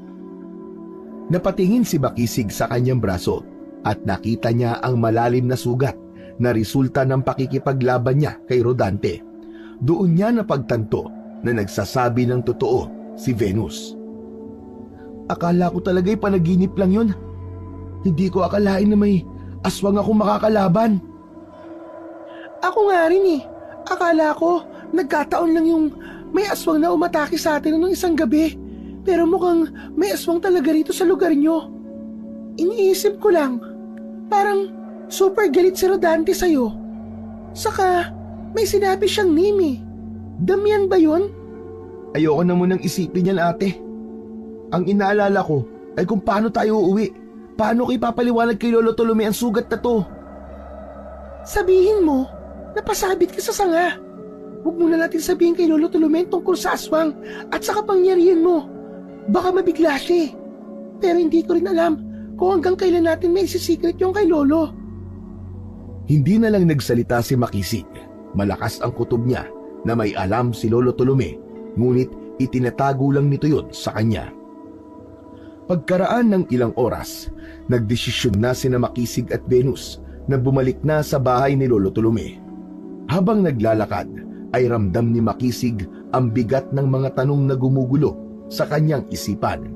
Napatingin si Makisig sa kanyang braso at nakita niya ang malalim na sugat na resulta ng pakikipaglaban niya kay Rodante. Doon niya napagtanto na nagsasabi ng totoo si Venus. Akala ko talaga'y panaginip lang yun. Hindi ko akalain na may aswang akong makakalaban. Ako nga rin eh. Akala ko nagkataon lang yung may aswang na umatake sa atin noong isang gabi. Pero mukhang may aswang talaga rito sa lugar nyo. Iniisip ko lang, parang super galit si Rodante sa'yo. Saka may sinabi siyang name eh. Damian ba yun? Ayoko na munang isipin yan, ate. Ang inaalala ko ay kung paano tayo uuwi. Paano ko ipapaliwanag kay Lolo Tolome ang sugat na to? Sabihin mo, napasabit ka sa sanga. Huwag muna natin sabihin kay Lolo Tolome tungkol sa aswang at sa kapangyarihan mo. Baka mabigla siya eh. Pero hindi ko rin alam kung hanggang kailan natin may secret yung kay Lolo. Hindi na lang nagsalita si Makisig. Malakas ang kutob niya na may alam si Lolo Tolome, ngunit itinatago lang nito yon sa kanya. Pagkaraan ng ilang oras, nagdesisyon na sina Makisig at Venus na bumalik na sa bahay ni Lolo Tolome. Habang naglalakad, ay ramdam ni Makisig ang bigat ng mga tanong na gumugulo sa kanyang isipan.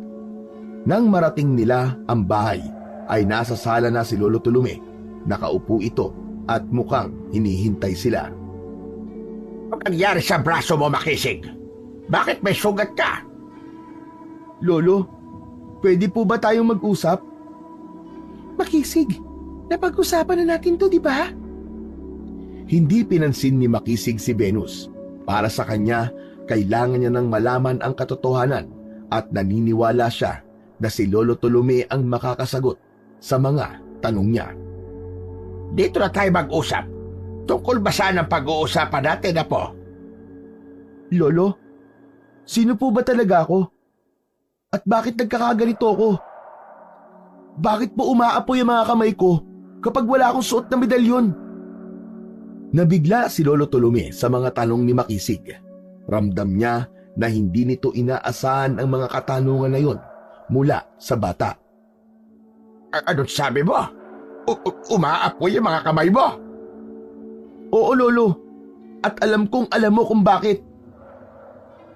Nang marating nila ang bahay, ay nasa sala na si Lolo Tolome. Nakaupo ito at mukhang hinihintay sila. Ang nangyari sa braso mo, Makisig? Bakit may sugat ka? Lolo, pwede po ba tayong mag-usap? Makisig, napag-usapan na natin to, di ba? Hindi pinansin ni Makisig si Venus. Para sa kanya, kailangan niya nang malaman ang katotohanan at naniniwala siya na si Lolo Tolome ang makakasagot sa mga tanong niya. Dito na tayo mag-usap. Tungkol ba saan ang pag-uusapan natin na po? Lolo, sino po ba talaga ako? At bakit nagkakaganito ako? Bakit po umaapoy ang mga kamay ko kapag wala akong suot na medalyon? Nabigla si Lolo Tolome sa mga tanong ni Makisig. Ramdam niya na hindi nito inaasahan ang mga katanungan na yon mula sa bata. Anong sabi mo? Umaapoy ang mga kamay mo? Oo, Lolo. At alam kong alam mo kung bakit.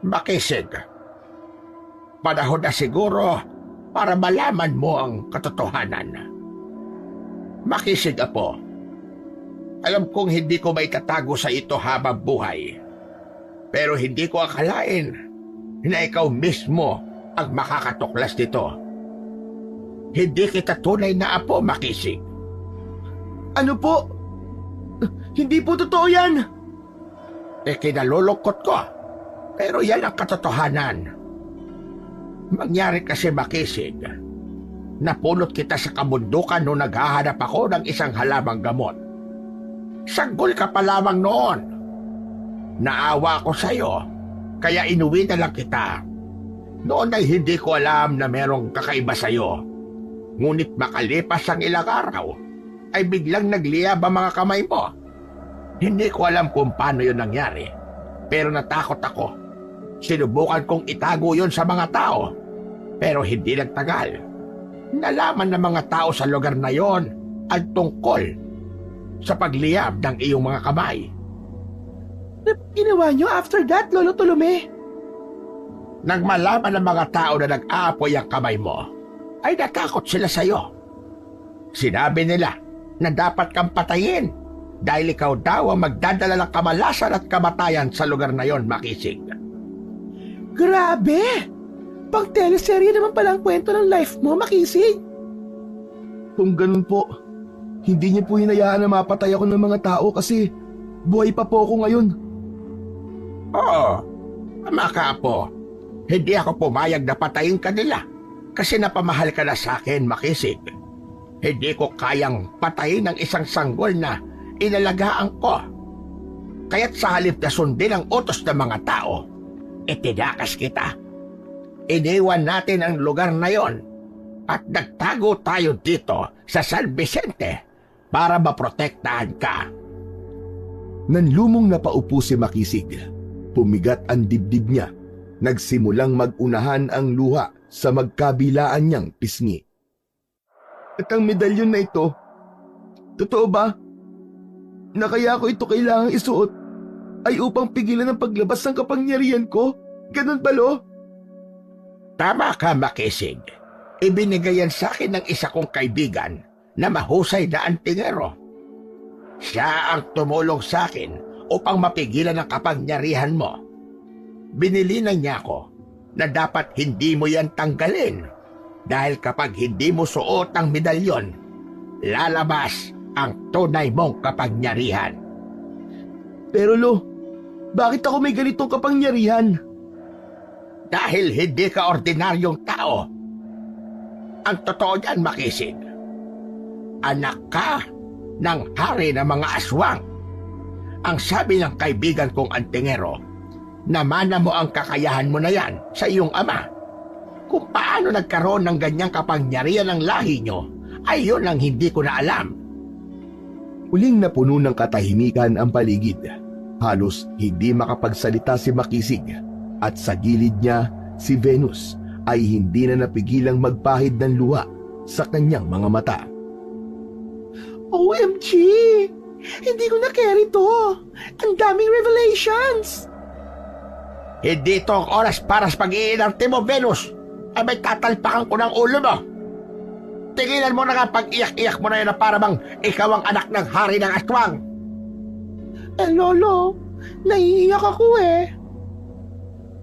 Makisig, panahon na siguro para malaman mo ang katotohanan. Makisig, apo. Alam kong hindi ko maitatago sa ito habang buhay. Pero hindi ko akalain na ikaw mismo ang makakatuklas nito. Hindi kita tunay na apo, Makisig. Ano po? Hindi po totoo yan. Kinalulungkot ko. Pero yan ang katotohanan. Mangyari kasi, Makisig, napulot kita sa kabundukan nung naghahanap ako ng isang halamang gamot. Sanggol ka pa lamang noon. Naawa ako sa'yo, kaya inuwi na lang kita. Noon ay hindi ko alam na merong kakaiba sa'yo. Ngunit makalipas ang ilang araw, ay biglang nagliyab ang mga kamay mo. Hindi ko alam kung paano yun nangyari, pero natakot ako. Sinubukan kong itago yun sa mga tao, pero hindi nagtagal. Nalaman ng mga tao sa lugar na yon ang tungkol sa pagliyab ng iyong mga kamay. Ginawa nyo after that, Lolo Tolome? Nang malaman ng mga tao na nag-aapoy ang kamay mo, ay natakot sila sa'yo. Sinabi nila na dapat kang patayin dahil ikaw daw ang magdadala ng kamalasan at kamatayan sa lugar na yon, Makisig. Grabe! Pang teleserye naman pala ang kwento ng life mo, Makisig. Kung ganun po, hindi niyo po hinayaan na mapatay ako ng mga tao kasi buhay pa po ako ngayon. Oo, tama ka, Apo. Hindi ako pumayag na patayin ka nila kasi napamahal ka na sa akin, Makisig. Hindi ko kayang patayin ng isang sanggol na inalagaan ko. Kaya't sa halip na sundin ang utos ng mga tao, itinakas kita. Iniwan natin ang lugar na yon At nagtago tayo dito sa San Vicente para maprotektahan ka. Nanlumong napaupo si Makisig. Pumigat ang dibdib niya. Nagsimulang mag-unahan ang luha sa magkabilaan niyang pisngi. At ang medalyon na ito, totoo ba? Na kaya ko ito kailangang isuot ay upang pigilan ang paglabas ng kapangyarihan ko? Ganun ba, Lo? Tama ka, Makisig. Ibinigay yan sa akin ng isa kong kaibigan na mahusay na antingero. Siya ang tumulong sa akin upang mapigilan ang kapangyarihan mo. Binilinan niya ako na dapat hindi mo yan tanggalin dahil kapag hindi mo suot ang medalyon, lalabas ang tunay mong kapangyarihan. Pero Lo, bakit ako may ganitong kapangyarihan? Dahil hindi ka ordinaryong tao. Ang totoo niyan, Makisig, anak ka ng hari ng mga aswang. Ang sabi ng kaibigan kong antingero, namana mo ang kakayahan mo na yan sa iyong ama. Kung paano nagkaroon ng ganyang kapangyarihan ng lahi nyo, ay yun ang hindi ko na alam. Uling napuno ng katahimikan ang paligid. Halos hindi makapagsalita si Makisig at sa gilid niya si Venus ay hindi na napigilang magpahid ng luha sa kanyang mga mata. OMG! Hindi ko na-carry to. Ang daming revelations. Hindi ito ang oras para sa pag-iinarte mo, Venus. Ay may tatalpakan ko ng ulo mo. Tigilan mo na nga pag-iyak-iyak mo na yan na para bang ikaw ang anak ng hari ng aswang. Lolo, naiiyak ako eh.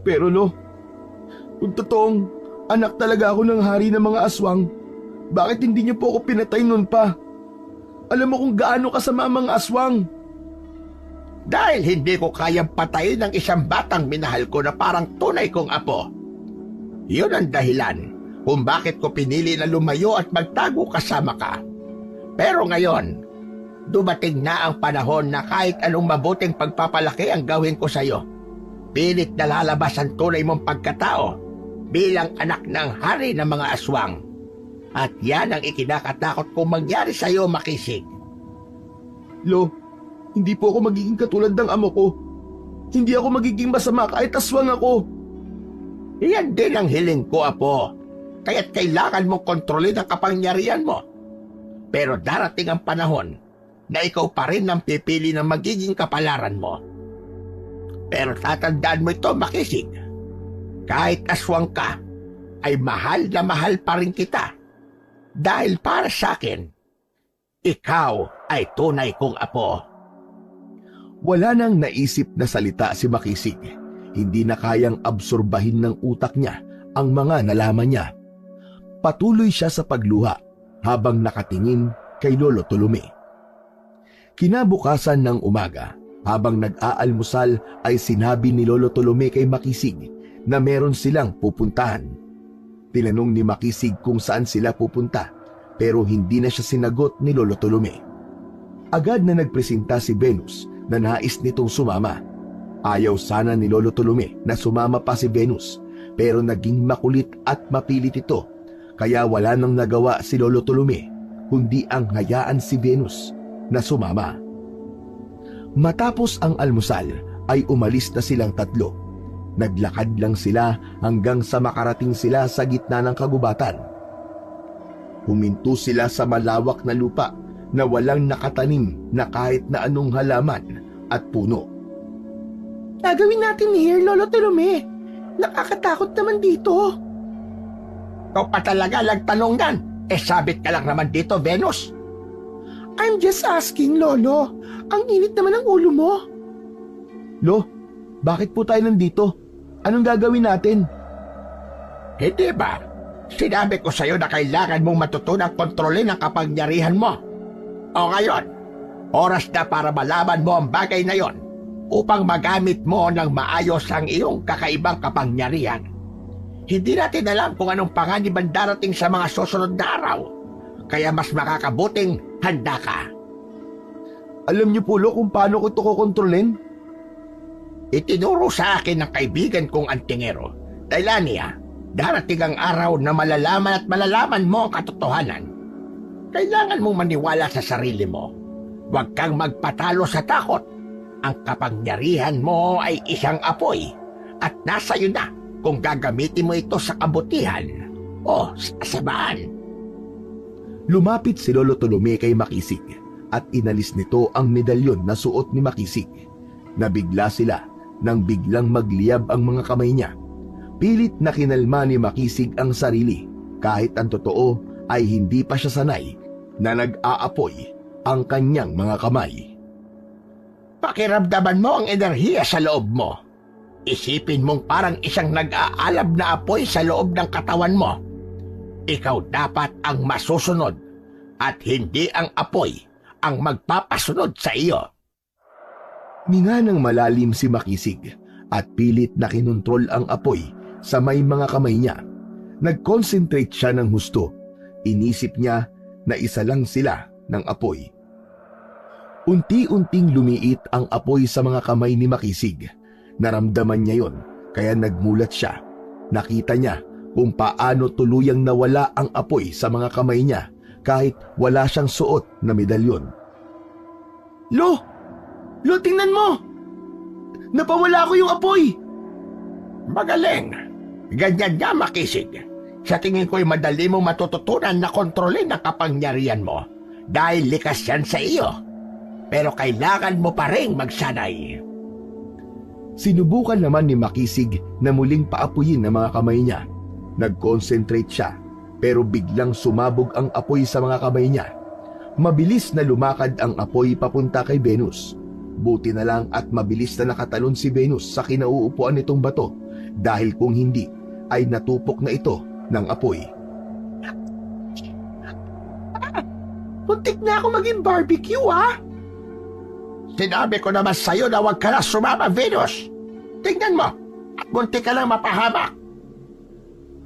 Pero Lo, kung totoong anak talaga ako ng hari ng mga aswang, bakit hindi niyo po ako pinatay noon pa? Alam mo kung gaano kasama ang mga aswang. Dahil hindi ko kayang patayin ng isang batang minahal ko na parang tunay kong apo. Yun ang dahilan kung bakit ko pinili na lumayo at magtago kasama ka. Pero ngayon, dumating na ang panahon na kahit anong mabuting pagpapalaki ang gawin ko sa'yo, pilit na lalabas ang tunay mong pagkatao bilang anak ng hari ng mga aswang. At yan ang ikinakatakot kong mangyari sa'yo, Makisig. Lo, hindi po ako magiging katulad ng amo ko. Hindi ako magiging masama kahit aswang ako. Yan din ang hiling ko, Apo. Kaya't kailangan mong kontrolin ang kapangyarihan mo. Pero darating ang panahon na ikaw pa rin ang pipili ng magiging kapalaran mo. Pero tatandaan mo ito, Makisig. Kahit aswang ka, ay mahal na mahal pa rin kita. Dahil para sa akin, ikaw ay tunay kong apo. Wala nang naisip na salita si Makisig. Hindi na kayang absorbahin ng utak niya ang mga nalaman niya. Patuloy siya sa pagluha habang nakatingin kay Lolo Tolome. Kinabukasan ng umaga, habang nag-aalmusal ay sinabi ni Lolo Tolome kay Makisig na meron silang pupuntahan. Tinanong ni Makisig kung saan sila pupunta pero hindi na siya sinagot ni Lolo Tolome. Agad na nagpresenta si Venus na nais nitong sumama. Ayaw sana ni Lolo Tolome na sumama pa si Venus pero naging makulit at mapilit ito kaya wala nang nagawa si Lolo Tolome kundi ang hayaan si Venus na sumama. Matapos ang almusal ay umalis na silang tatlo. Naglakad lang sila hanggang sa makarating sila sa gitna ng kagubatan. Huminto sila sa malawak na lupa na walang nakatanim na kahit na anong halaman at puno. Gagawin natin here, Lolo Tolome. Nakakatakot naman dito. Ikaw pa talaga nagtanong yan. Sabit ka lang naman dito, Venus. I'm just asking, Lolo. Ang init naman ng ulo mo. Lo, bakit po tayo nandito? Anong gagawin natin? Hindi ba? Sinabi ko sa'yo na kailangan mong matutunang kontrolin ang kapangyarihan mo. O ngayon, oras na para malaman mo ang bagay na yon upang magamit mo ng maayos ang iyong kakaibang kapangyarihan. Hindi natin alam kung anong panganib ang darating sa mga susunod na araw. Kaya mas makakabuting handa ka. Alam niyo po, Lo, kung paano ko ito kukontrolin? Itinuro sa akin ng kaibigan kong antingero, Tailania, Darating ang araw na malalaman mo ang katotohanan. Kailangan mong maniwala sa sarili mo. Huwag kang magpatalo sa takot. Ang kapangyarihan mo ay isang apoy at nasa iyo na kung gagamitin mo ito sa kabutihan o sa kasamaan. Lumapit si Lolo Tolome kay Makisig at inalis nito ang medalyon na suot ni Makisig. Nabigla sila nang biglang magliyab ang mga kamay niya. Pilit na kinalma ni Makisig ang sarili kahit ang totoo ay hindi pa siya sanay na nag-aapoy ang kanyang mga kamay. Pakiramdaman mo ang enerhiya sa loob mo. Isipin mong parang isang nag-aalab na apoy sa loob ng katawan mo. Ikaw dapat ang masusunod at hindi ang apoy ang magpapasunod sa iyo. Minga ng malalim si Makisig at pilit na kinontrol ang apoy sa may mga kamay niya. Nag-concentrate siya ng husto. Inisip niya na isa lang sila ng apoy. Unti-unting lumiit ang apoy sa mga kamay ni Makisig. Naramdaman niya yon, kaya nagmulat siya. Nakita niya kung paano tuluyang nawala ang apoy sa mga kamay niya kahit wala siyang suot na medalyon. Lo, tingnan mo! Napawala ko yung apoy! Magaling! Ganyan nga, Makisig. Sa tingin ko'y madali mong matututunan na kontrolin ang kapangyarihan mo dahil likas yan sa iyo. Pero kailangan mo pa rin magsanay. Sinubukan naman ni Makisig na muling paapuyin ang mga kamay niya. Nag-concentrate siya pero biglang sumabog ang apoy sa mga kamay niya. Mabilis na lumakad ang apoy papunta kay Venus. Buti na lang at mabilis na nakatalon si Venus sa kinauupuan nitong bato dahil kung hindi ay natupok na ito ng apoy. Muntik na ako maging barbecue, ah! Sinabi ko naman sa'yo na huwag ka na sumama, Venus. Tingnan mo at muntik ka lang mapahamak.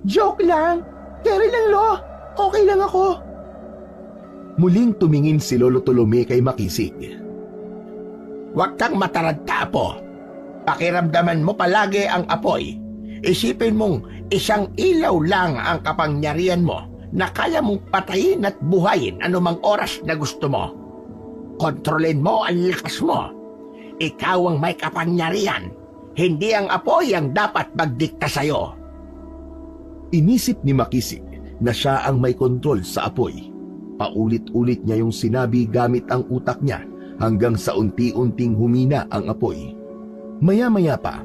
Joke lang. Carry lang, Lo. Okay lang ako. Muling tumingin si Lolo Tolome kay Makisig. Huwag kang mataranta, Apo. Pakiramdaman mo palagi ang apoy. Isipin mong isang ilaw lang ang kapangyarihan mo na kaya mong patayin at buhayin anumang oras na gusto mo. Kontrolin mo ang lakas mo. Ikaw ang may kapangyarihan. Hindi ang apoy ang dapat magdikta sa'yo. Inisip ni Makisig na siya ang may kontrol sa apoy. Paulit-ulit niya yung sinabi gamit ang utak niya hanggang sa unti-unting humina ang apoy. Maya-maya pa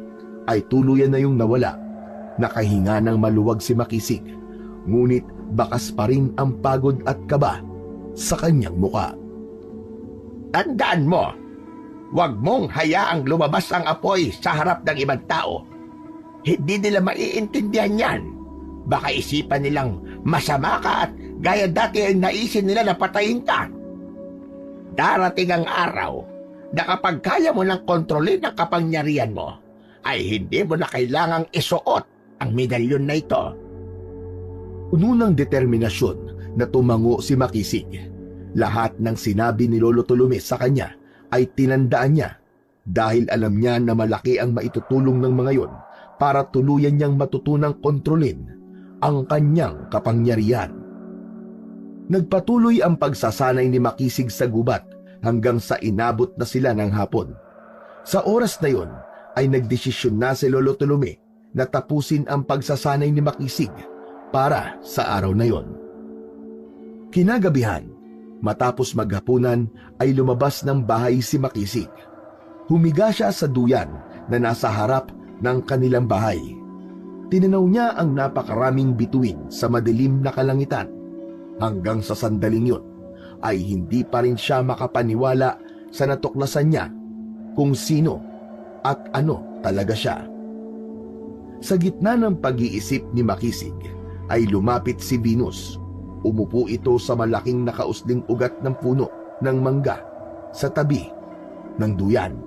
ay tuluyan na yung nawala. Nakahinga ng maluwag si Makisig, ngunit bakas pa rin ang pagod at kaba sa kanyang muka. Tandaan mo, huwag mong hayaang lumabas ang apoy sa harap ng ibang tao. Hindi nila maiintindihan yan. Baka isipan nilang masama ka at gaya dati ay naisin nila na patayin ka. Darating ang araw na kapag kaya mo ng kontrolin ang kapangyarihan mo, ay hindi mo na kailangang isuot ang medalyon na ito. Puno ng determinasyon na tumango si Makisig. Lahat ng sinabi ni Lolo Tolome sa kanya ay tinandaan niya dahil alam niya na malaki ang maitutulong ng mga yon para tuluyan niyang matutunang kontrolin ang kanyang kapangyarihan. Nagpatuloy ang pagsasanay ni Makisig sa gubat hanggang sa inabot na sila ng hapon. Sa oras na yon ay nagdesisyon na si Lolo Tolome na tapusin ang pagsasanay ni Makisig para sa araw na yon. Kinagabihan, matapos maghapunan ay lumabas ng bahay si Makisig. Humiga siya sa duyan na nasa harap ng kanilang bahay. Tinanaw niya ang napakaraming bituin sa madilim na kalangitan. Hanggang sa sandaling yun ay hindi pa rin siya makapaniwala sa natuklasan niya kung sino at ano talaga siya. Sa gitna ng pag-iisip ni Makisig ay lumapit si Venus. Umupo ito sa malaking nakausling ugat ng puno ng mangga sa tabi ng duyan.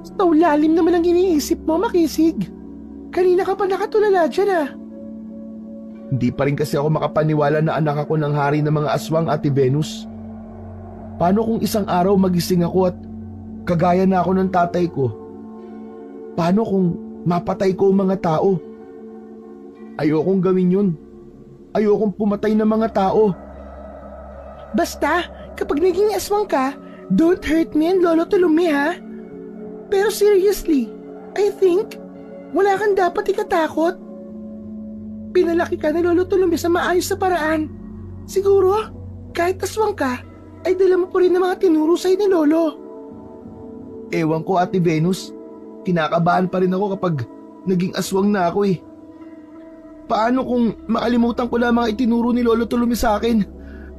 So lalim naman ang iniisip mo, Makisig. Kanina ka pa nakatulala dyan, ah. Hindi pa rin kasi ako makapaniwala na anak ako ng hari ng mga aswang, Ate Venus. Paano kung isang araw magising ako at kagaya na ako ng tatay ko? Paano kung mapatay ko ang mga tao? Ayokong gawin yun. Ayokong pumatay ng mga tao. Basta, kapag naging aswang ka, don't hurt me and Lolo Tulume ha. Pero seriously, I think, wala kang dapat ikatakot. Pinalaki ka ni Lolo Tulume sa maayos na paraan. Siguro, kahit aswang ka, ay dala mo pa rin ng mga tinuro sa'yo ni Lolo. Ewan ko, Ate Venus. Kinakabahan pa rin ako kapag naging aswang na ako eh. Paano kung makalimutan ko lang mga itinuro ni Lolo Tulume sa akin?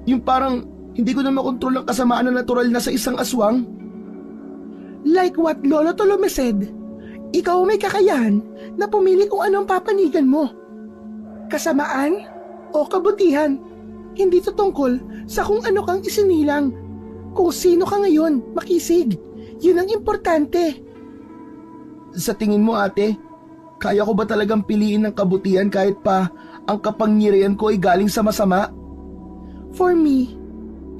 Yung parang hindi ko na makontrol ang kasamaan na natural na sa isang aswang? Like what Lolo Tulume said, ikaw may kakayahan na pumili kung anong papanigan mo. Kasamaan o kabutihan, hindi to tungkol sa kung ano kang isinilang. Kung sino ka ngayon, Makisig, yun ang importante. Sa tingin mo, ate, kaya ko ba talagang piliin ng kabutihan kahit pa ang kapangyarihan ko ay galing sa masama? For me,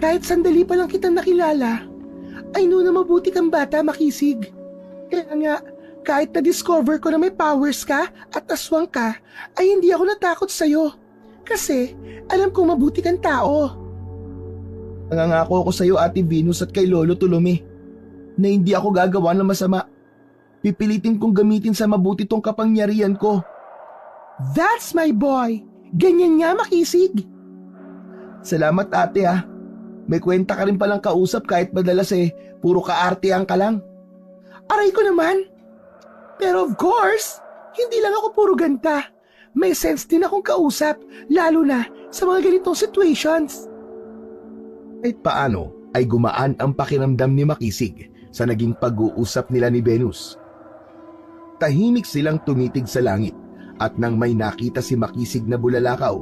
kahit sandali pa lang kitang nakilala, I know na mabuti kang bata, Makisig. Kaya nga, kahit na-discover ko na may powers ka at aswang ka, ay hindi ako natakot sa'yo. Kasi alam kong mabuti kang tao. Nangangako ako sa iyo, Ate Venus, at kay Lolo Tulume na hindi ako gagawa ng masama. Pipilitin kong gamitin sa mabuti tong kapangyarihan ko. That's my boy! Ganyan nga, Makisig. Salamat, ate ah. May kwenta ka rin palang kausap kahit madalas puro kaartehan ka lang. Aray ko naman. Pero of course, hindi lang ako puro ganta. May sense din akong kausap, lalo na sa mga ganitong situations. Kahit paano ay gumaan ang pakiramdam ni Makisig sa naging pag-uusap nila ni Venus. Tahimik silang tumitig sa langit at nang may nakita si Makisig na bulalakaw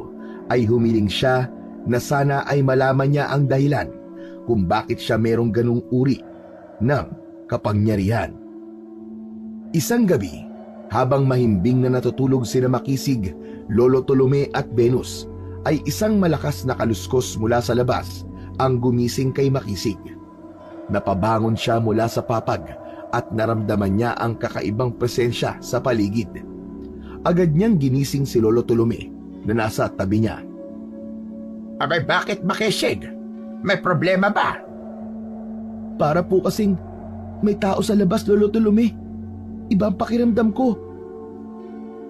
ay humiling siya na sana ay malaman niya ang dahilan kung bakit siya merong ganung uri ng kapangyarihan. Isang gabi, habang mahimbing na natutulog sina Makisig, Lolo Tulume at Venus, ay isang malakas na kaluskos mula sa labas ang gumising kay Makisig. Napabangon siya mula sa papag at naramdaman niya ang kakaibang presensya sa paligid. Agad niyang ginising si Lolo Tulume na nasa tabi niya. Abay, bakit Makisig? May problema ba? Para po kasing may tao sa labas, Lolo Tulume. Ibang pakiramdam ko.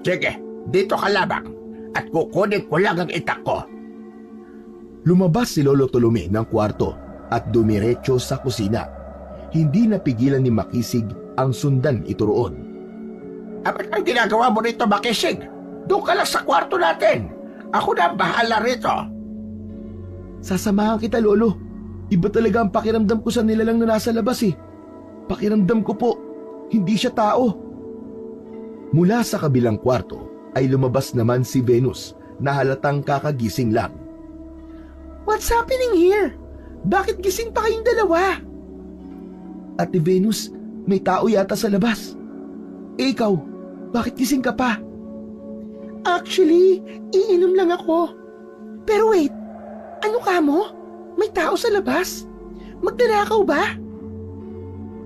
Sige, dito ka labang at kukunin ko lang ang itak ko. Lumabas si Lolo Tulume ng kwarto at dumiretso sa kusina. Hindi napigilan ni Makisig ang sundan ito roon. Apat ang ginagawa mo rito, Makisig? Doon ka lang sa kwarto natin. Ako na bahala rito. Sasamahan kita, Lolo. Iba talaga ang pakiramdam ko sa nilalang na nasa labas eh. Pakiramdam ko po, hindi siya tao. Mula sa kabilang kwarto ay lumabas naman si Venus na halatang kakagising lang. What's happening here? Bakit gising pa kayong dalawa? Ate Venus, may tao yata sa labas. Ikaw, bakit gising ka pa? Actually, iinom lang ako. Pero wait, ano ka mo? May tao sa labas? Magdanakaw ba?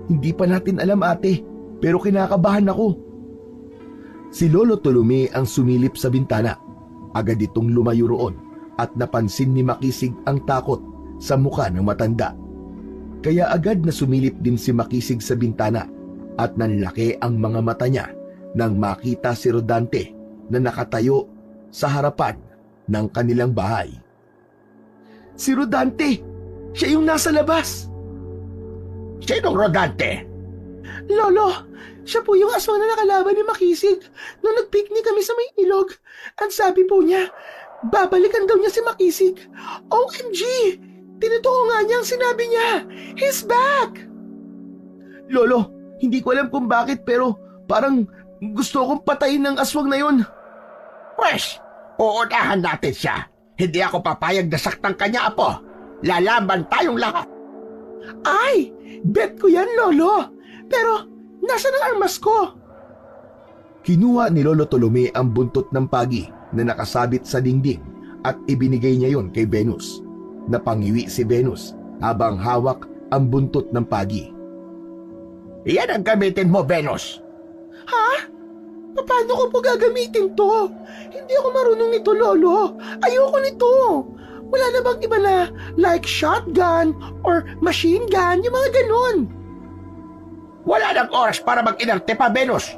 Hindi pa natin alam, ate, pero kinakabahan ako. Si Lolo Tulume ang sumilip sa bintana. Agad itong lumayo roon at napansin ni Makisig ang takot sa mukha ng matanda. Kaya agad na sumilip din si Makisig sa bintana at nanlaki ang mga mata niya nang makita si Rodante na nakatayo sa harapan ng kanilang bahay. Si Rodante! Siya yung nasa labas! Sinong Rodante? Lolo, siya po yung aswang na nakalaban ni Makisig nung nag-picnic kami sa may ilog. Ang sabi po niya, babalikan daw niya si Makisig. OMG! Tinotoo nga niya ang sinabi niya. He's back! Lolo, hindi ko alam kung bakit pero parang gusto akong patayin ng aswang na yun. Pwes, uunahan natin siya. Hindi ako papayag na saktan kanya, Apo. Lalaban tayong lahat. Ay, bet ko yan, Lolo. Pero, nasa ang armas ko? Kinuha ni Lolo Tulume ang buntot ng pagi na nakasabit sa dingding at ibinigay niya yon kay Venus. Napangiwi si Venus habang hawak ang buntot ng pagi. Iyan ang gamitin mo, Venus. Ha? Paano ko po gagamitin to? Hindi ako marunong nito, Lolo. Ayoko nito. Wala na bang iba na like shotgun or machine gun, yung mga ganon? Wala nang oras para mag-inarte pa, Venus.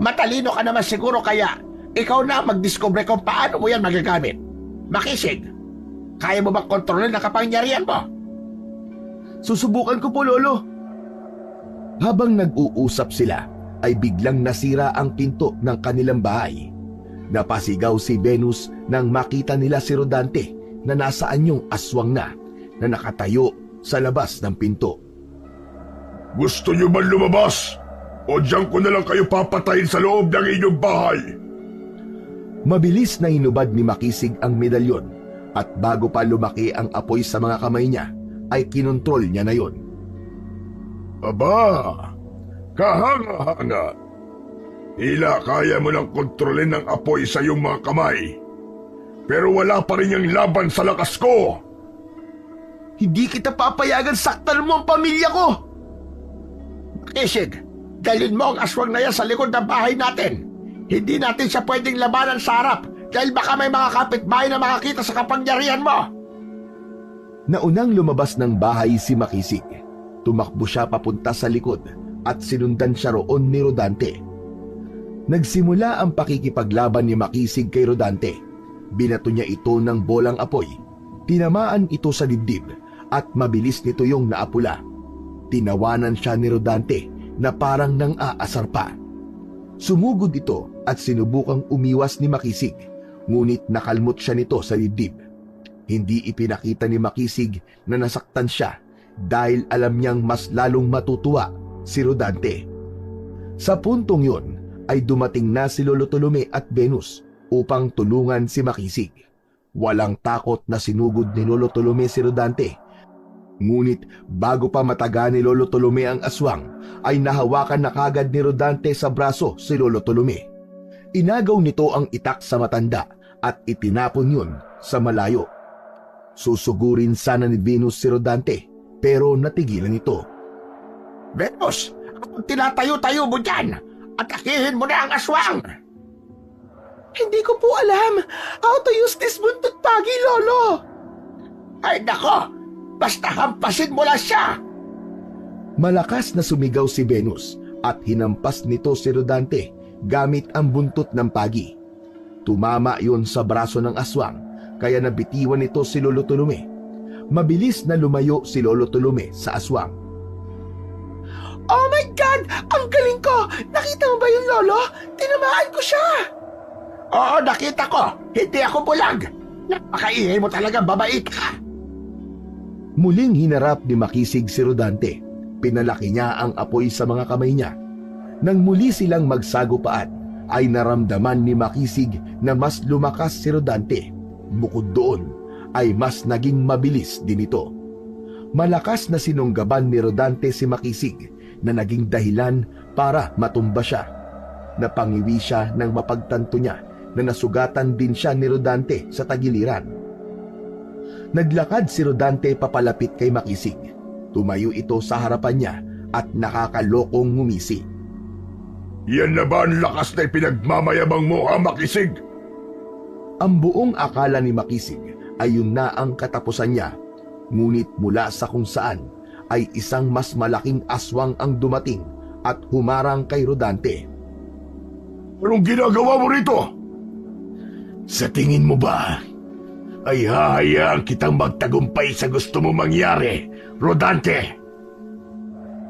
Matalino ka naman siguro kaya ikaw na magdiskubre kung paano mo yan magagamit. Makisig, kaya mo bang kontrolin ang kapangyarihan mo? Susubukan ko po, Lolo. Habang nag-uusap sila, ay biglang nasira ang pinto ng kanilang bahay. Napasigaw si Venus nang makita nila si Rodante na nasa anyong aswang na nakatayo sa labas ng pinto. Gusto niyo ba lumabas? O diyan ko na lang kayo papatayin sa loob ng inyong bahay? Mabilis na hinubad ni Makisig ang medalyon at bago pa lumaki ang apoy sa mga kamay niya, ay kinontrol niya na yon. Aba, kahanga-hanga. Tila kaya mo lang kontrolin ng apoy sa iyong mga kamay. Pero wala pa rin yung laban sa lakas ko. Hindi kita papayagan saktan mo ang pamilya ko! Makisig, dalhin mo ang aswang na yan sa likod ng bahay natin. Hindi natin siya pwedeng labanan sa harap dahil baka may mga kapitbahay na makakita sa kapangyarihan mo. Naunang lumabas ng bahay si Makisig. Tumakbo siya papunta sa likod at sinundan siya roon ni Rodante. Nagsimula ang pakikipaglaban ni Makisig kay Rodante. Binato niya ito ng bolang apoy. Tinamaan ito sa dibdib at mabilis nito yung naapula. Tinawanan siya ni Rodante na parang nang aasar pa. Sumugod ito at sinubukang umiwas ni Makisig, ngunit nakalmot siya nito sa dibdib. Hindi ipinakita ni Makisig na nasaktan siya dahil alam niyang mas lalong matutuwa si Rodante. Sa puntong yon ay dumating na si Lolo Tolome at Venus upang tulungan si Makisig. Walang takot na sinugod ni Lolo Tolome si Rodante. Ngunit bago pa mataga ni Lolo Tolome ang aswang, ay nahawakan na kagad ni Rodante sa braso si Lolo Tolome. Inagaw nito ang itak sa matanda at itinapon yun sa malayo. Susugurin sana ni Venus si Rodante pero natigilan ito. Venus, kung tinatayo-tayo mo dyan, atakihin mo na ang aswang. Hindi ko po alam how to use this buntot pagi, Lolo. Ay nako, basta hampasin mo lang siya. Malakas na sumigaw si Venus at hinampas nito si Rodante gamit ang buntot ng pagi. Tumama yon sa braso ng aswang kaya nabitiwan nito si Lolo Tolome. Mabilis na lumayo si Lolo Tolome sa aswang. Oh my God! Ang galing ko! Nakita mo ba yun, Lolo? Tinamaan ko siya! Oo, nakita ko. Hindi ako bulag. Napakaihay mo talaga, babait ka. Muling hinarap ni Makisig si Rodante. Pinalaki niya ang apoy sa mga kamay niya. Nang muli silang magsagupaan, ay naramdaman ni Makisig na mas lumakas si Rodante. Bukod doon, ay mas naging mabilis din ito. Malakas na sinunggaban ni Rodante si Makisig na naging dahilan para matumba siya. Napangiwi siya nang mapagtanto niya na nasugatan din siya ni Rodante sa tagiliran. Naglakad si Rodante papalapit kay Makisig. Tumayo ito sa harapan niya at nakakalokong ngumisi. Yan na ba ang lakas na ipinagmamayabang mo, ha, Makisig? Ang buong akala ni Makisig ay yun na ang katapusan niya. Ngunit mula sa kung saan ay isang mas malaking aswang ang dumating at humarang kay Rodante. Anong ginagawa mo rito? Sa tingin mo ba ay hahayaan kitang magtagumpay sa gusto mo mangyari, Rodante?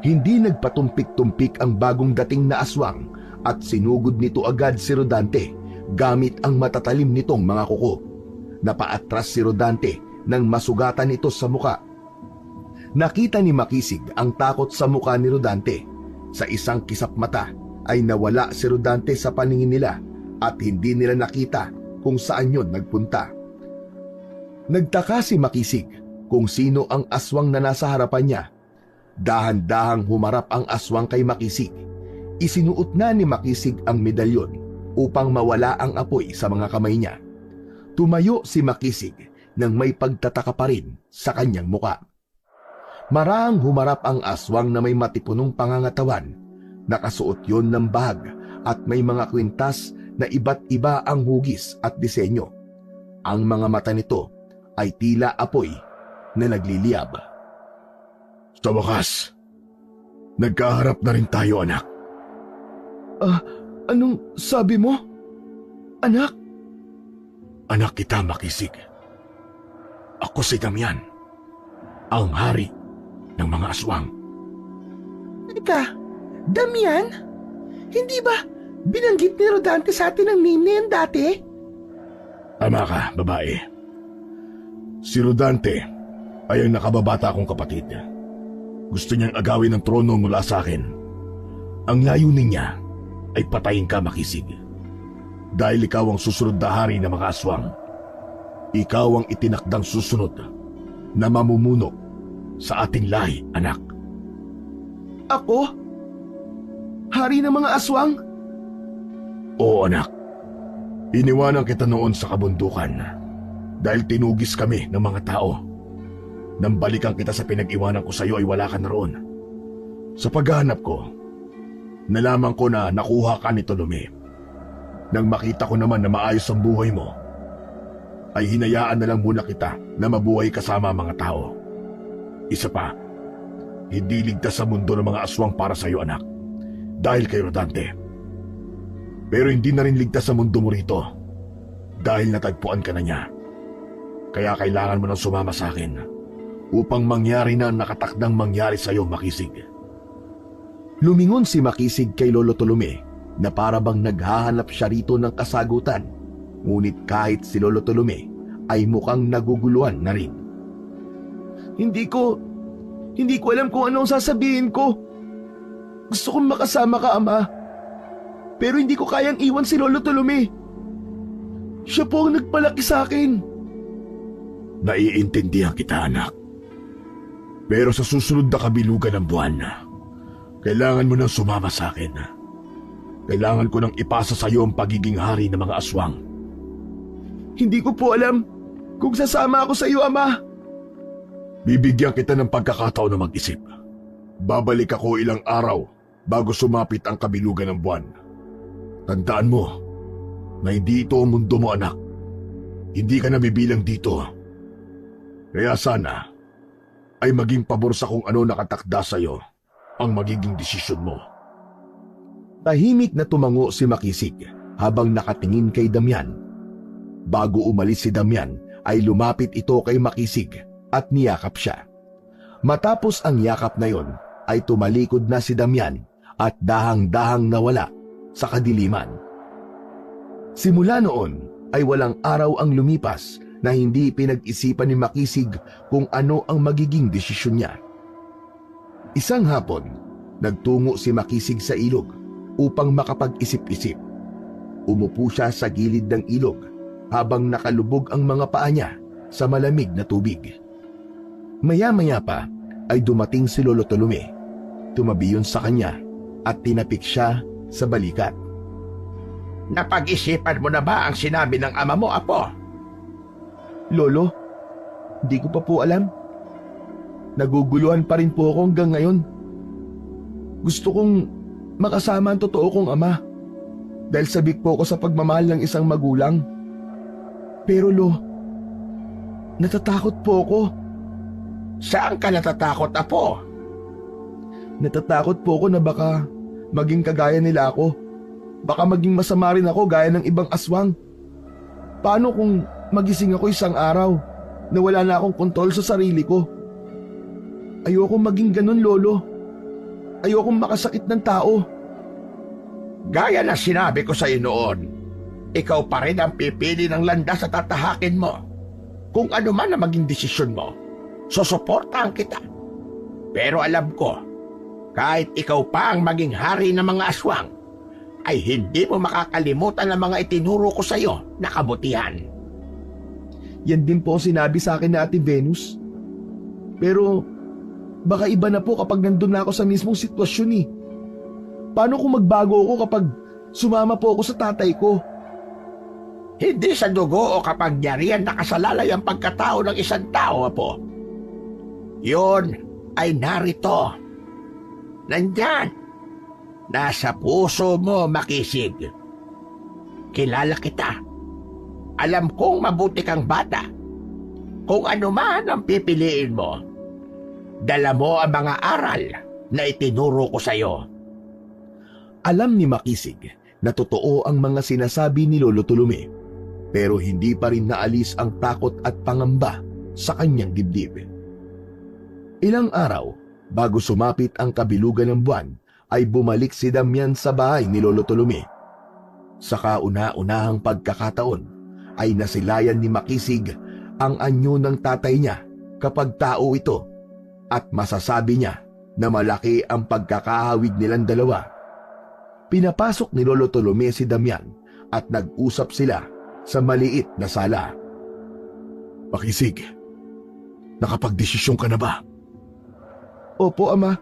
Hindi nagpatumpik-tumpik ang bagong dating na aswang at sinugod nito agad si Rodante gamit ang matatalim nitong mga kuko. Napaatras si Rodante nang masugatan ito sa muka. Nakita ni Makisig ang takot sa muka ni Rodante. Sa isang kisap mata ay nawala si Rodante sa paningin nila at hindi nila nakita kung saan yon nagpunta. Nagtaka si Makisig kung sino ang aswang na nasa harapan niya. Dahan-dahang humarap ang aswang kay Makisig. Isinuot na ni Makisig ang medalyon upang mawala ang apoy sa mga kamay niya. Tumayo si Makisig nang may pagtataka pa rin sa kanyang muka. Marahang humarap ang aswang na may matipunong pangangatawan. Nakasuot yon ng bahag at may mga kwintas na iba't iba ang hugis at disenyo. Ang mga mata nito ay tila apoy na nagliliyab. Sa wakas, nagkaharap na rin tayo, anak. Anong sabi mo? Anak? Anak kita, Makisig. Ako si Damian, ang hari ng mga aswang. Teka, Damian? Hindi ba binanggit ni Rodante sa atin ang name na yan dati? Tama ka, babae. Si Rodante ay ang nakababata kong kapatid. Gusto niyang agawin ang trono mula sa akin. Ang layunin niya ay patayin ka, Makisig. Dahil ikaw ang susunod na hari ng mga aswang. Ikaw ang itinakdang susunod na mamumuno sa ating lahi, anak. Ako? Hari ng mga aswang? Oo, anak. Iniwanan kita noon sa kabundukan dahil tinugis kami ng mga tao. Nang balikan kita sa pinag-iwanan ko sa iyo ay wala ka na roon. Sa paghahanap ko, nalaman ko na nakuha ka ni Tolome. Nang makita ko naman na maayos ang buhay mo, ay hinayaan na lang muna kita na mabuhay kasama ang mga tao. Isa pa, hindi ligtas sa mundo ng mga aswang para sa iyo, anak, dahil kay Rodante. Pero hindi na rin ligtas sa mundo mo rito dahil natagpuan ka na niya. Kaya kailangan mo nang sumama sa akin upang mangyari na ang nakatakdang mangyari sa iyo, Makisig. Lumingon si Makisig kay Lolo Tolome na para bang naghahanap siya rito ng kasagutan. Ngunit kahit si Lolo Tolome ay mukhang naguguluhan na rin. Hindi ko alam kung ano ang sasabihin ko. Gusto kong makasama ka, Ama. Pero hindi ko kayang iwan si Lolo Tolome. Siya po ang nagpalaki sa akin. Naiintindihan kita, anak. Pero sa susunod na kabilugan ng buwan, kailangan mo nang sumama sa akin. Kailangan ko nang ipasa sa iyo ang pagiging hari ng mga aswang. Hindi ko po alam kung sasama ako sa iyo, Ama. Bibigyan kita ng pagkakataon na mag-isip. Babalik ako ilang araw bago sumapit ang kabilugan ng buwan. Tandaan mo na hindi ito ang mundo mo, anak. Hindi ka nabibilang dito. Kaya sana ay maging pabor sa kung ano nakatakda sa iyo ang magiging desisyon mo. Tahimik na tumango si Makisig habang nakatingin kay Damian. Bago umalis si Damian ay lumapit ito kay Makisig at niyakap siya. Matapos ang yakap na yon ay tumalikod na si Damian at dahang-dahang nawala sa kadiliman. Simula noon ay walang araw ang lumipas na hindi pinag-isipan ni Makisig kung ano ang magiging desisyon niya. Isang hapon, nagtungo si Makisig sa ilog upang makapag-isip-isip. Umupo siya sa gilid ng ilog habang nakalubog ang mga paa niya sa malamig na tubig. Maya-maya pa ay dumating si Lolo Tolome. Tumabi yun sa kanya at tinapik siya sa balikat. Napag-isipan mo na ba ang sinabi ng ama mo, Apo? Lolo, di ko pa po alam. Naguguluhan pa rin po ako hanggang ngayon. Gusto kong makasama ang totoo kong ama dahil sabik po ako sa pagmamahal ng isang magulang. Pero natatakot po ako. Saan ka natatakot, Apo? Natatakot po ako na baka maging kagaya nila ako. Baka maging masama rin ako gaya ng ibang aswang. Paano kung magising ako isang araw na wala na akong kontrol sa sarili ko? Ayokong maging ganun, Lolo. Ayokong makasakit ng tao. Gaya na sinabi ko sa iyo noon, ikaw pa rin ang pipili ng landas at tatahakin mo. Kung ano man ang maging desisyon mo, susuportahan kita. Pero alam ko, kahit ikaw pa ang maging hari ng mga aswang, ay hindi mo makakalimutan ang mga itinuro ko sa iyo na kabutihan. Yan din po ang sinabi sa akin ni Ate Venus. Pero baka iba na po kapag nandun na ako sa mismong sitwasyon eh. Paano kung magbago ako kapag sumama po ako sa tatay ko? Hindi sa dugo o kapangyarihan nakasalalay ang pagkatao ng isang tao, Apo. Yun ay narito. Nandyan. Nasa puso mo, Makisig. Kilala kita. Alam kong mabuti kang bata. Kung ano man ang pipiliin mo, dala mo ang mga aral na itinuro ko sa'yo. Alam ni Makisig na totoo ang mga sinasabi ni Lolo Tolome, pero hindi pa rin naalis ang takot at pangamba sa kanyang dibdib. Ilang araw bago sumapit ang kabilugan ng buwan ay bumalik si Damian sa bahay ni Lolo Tolome. Sa kauna-unahang pagkakataon ay nasilayan ni Makisig ang anyo ng tatay niya kapag tao ito at masasabi niya na malaki ang pagkakahawig nilang dalawa. Pinapasok ni Lolo Tolome si Damian at nag-usap sila sa maliit na sala. Makisig, nakapagdesisyon ka na ba? Opo, Ama.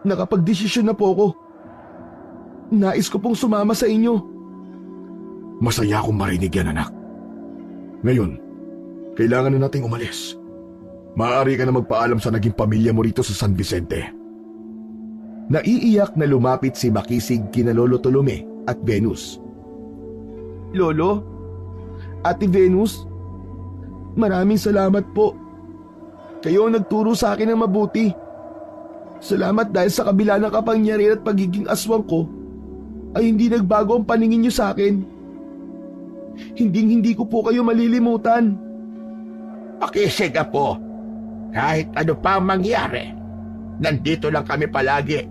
Nakapagdesisyon na po ako. Nais ko pong sumama sa inyo. Masaya akong marinig yan, anak. Ngayon, kailangan na nating umalis. Maaari ka na magpaalam sa naging pamilya mo rito sa San Vicente. Naiiyak na lumapit si Makisig kina Lolo Tolome at Venus. Lolo, Ate Venus, maraming salamat po. Kayo ang nagturo sa akin ng mabuti. Salamat dahil sa kabila ng kapangyarihan at pagiging aswang ko, ay hindi nagbago ang paningin niyo sa akin. Hindi ko po kayo malilimutan. Makisig, Apo. Kahit ano pa ang mangyari, nandito lang kami palagi.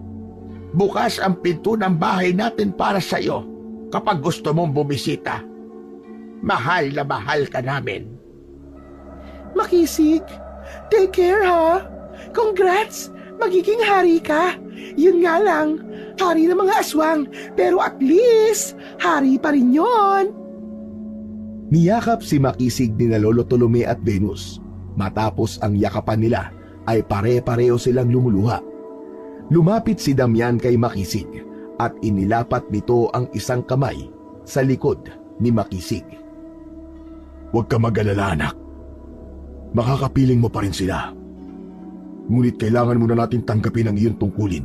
Bukas ang pinto ng bahay natin para sa iyo kapag gusto mong bumisita. Mahal na mahal ka namin. Makisig, take care ha. Congrats! Magiging hari ka. Yun nga lang, hari ng mga aswang. Pero at least, hari pa rin yon. Niyakap si Makisig ni Lolo Tolome at Venus. Matapos ang yakapan nila ay pare-pareho silang lumuluha. Lumapit si Damian kay Makisig at inilapat nito ang isang kamay sa likod ni Makisig. Huwag ka mag-alala, anak. Makakapiling mo pa rin sila. Ngunit kailangan muna natin tanggapin ang iyong tungkulin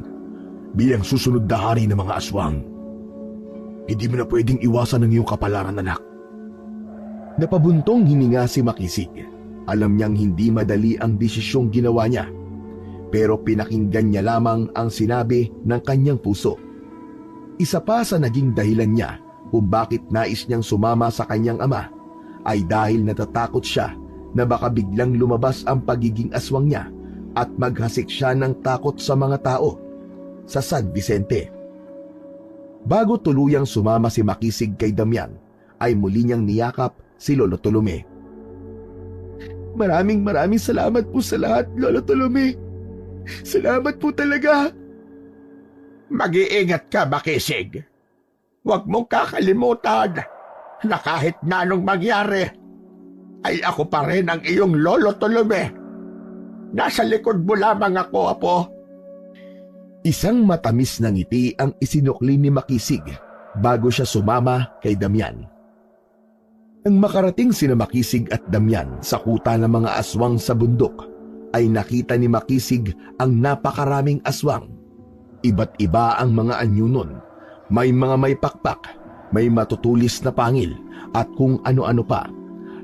bilang susunod na hari ng mga aswang. Hindi mo na pwedeng iwasan ang iyong kapalaran, anak. Napabuntong hininga si Makisig. Alam niyang hindi madali ang desisyong ginawa niya, pero pinakinggan niya lamang ang sinabi ng kanyang puso. Isa pa sa naging dahilan niya kung bakit nais niyang sumama sa kanyang ama ay dahil natatakot siya na baka biglang lumabas ang pagiging aswang niya at maghasik siya ng takot sa mga tao sa San Vicente. Bago tuluyang sumama si Makisig kay Damian, ay muli niyang niyakap si Lolo Tolome. Maraming salamat po sa lahat, Lolo Tolome. Salamat po talaga. Mag-iingat ka, Makisig. Huwag mong kakalimutan na kahit na anong mangyari, ay ako pa rin ang iyong Lolo Tolome. Nasa likod mo lamang ako, Apo. Isang matamis na ngiti ang isinukli ni Makisig bago siya sumama kay Damian. Nang makarating sina Makisig at Damian sa kuta ng mga aswang sa bundok, ay nakita ni Makisig ang napakaraming aswang. Iba't iba ang mga anyo nun. May mga may pakpak, may matutulis na pangil, at kung ano-ano pa.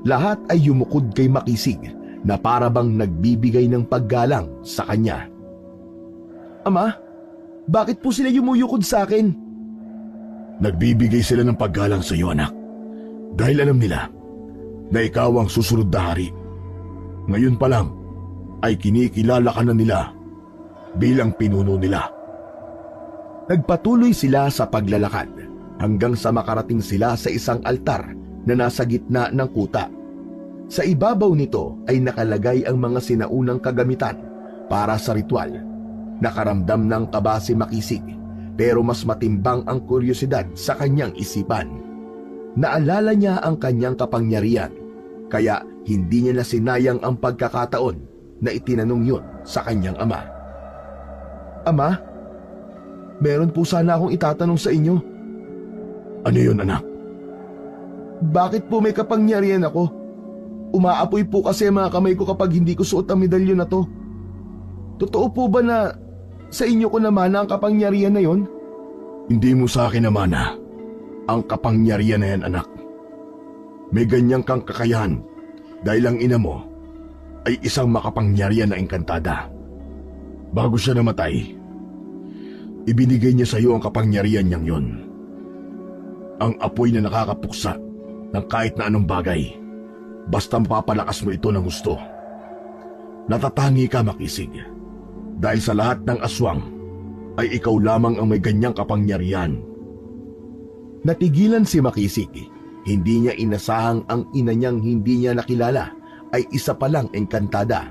Lahat ay yumukod kay Makisig na para bang nagbibigay ng paggalang sa kanya. Ama, bakit po sila yumuyukod sa akin? Nagbibigay sila ng paggalang sa iyo, anak. Dahil alam nila na ikaw ang susunod na hari. Ngayon pa lang ay kinikilala ka na nila bilang pinuno nila. Nagpatuloy sila sa paglalakad hanggang sa makarating sila sa isang altar na nasa gitna ng kuta. Sa ibabaw nito ay nakalagay ang mga sinaunang kagamitan para sa ritual. Nakaramdam ng kaba si Makisig, pero mas matimbang ang kuryosidad sa kanyang isipan. Naalala niya ang kanyang kapangyarihan, kaya hindi niya nasinayang ang pagkakataon na itinanong yun sa kanyang ama. Ama, meron po sana akong itatanong sa inyo. Ano yun, anak? Bakit po may kapangyarihan ako? Umaapoy po kasi mga kamay ko kapag hindi ko suot ang medalyon na to. Totoo po ba na sa inyo ko naman ang kapangyarihan na yon? Hindi mo sa akin namana ang kapangyarihan na yan, anak. May ganyan kang kakayahan dahil ang ina mo ay isang makapangyarihan na engkantada. Bago siya namatay, ibinigay niya sa iyo ang kapangyarihan niyang yon. Ang apoy na nakakapuksa ng kahit na anong bagay, basta mapapalakas mo ito ng gusto. Natatangi ka, Makisig, dahil sa lahat ng aswang ay ikaw lamang ang may ganyang kapangyarihan. Natigilan si Makisig. Hindi niya inasahang ang ina niyang hindi niya nakilala ay isa palang engkantada.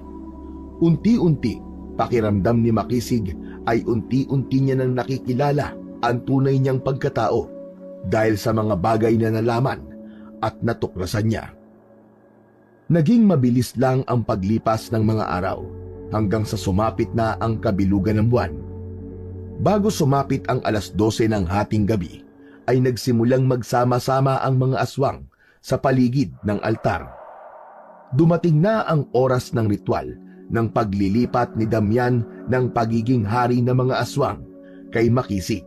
Unti-unti, pakiramdam ni Makisig ay unti-unti niya nang nakikilala ang tunay niyang pagkatao dahil sa mga bagay na nalaman at natuklasan niya. Naging mabilis lang ang paglipas ng mga araw hanggang sa sumapit na ang kabilugan ng buwan. Bago sumapit ang 12:00 ng hating gabi, ay nagsimulang magsama-sama ang mga aswang sa paligid ng altar. Dumating na ang oras ng ritual ng paglilipat ni Damian ng pagiging hari ng mga aswang kay Makisig.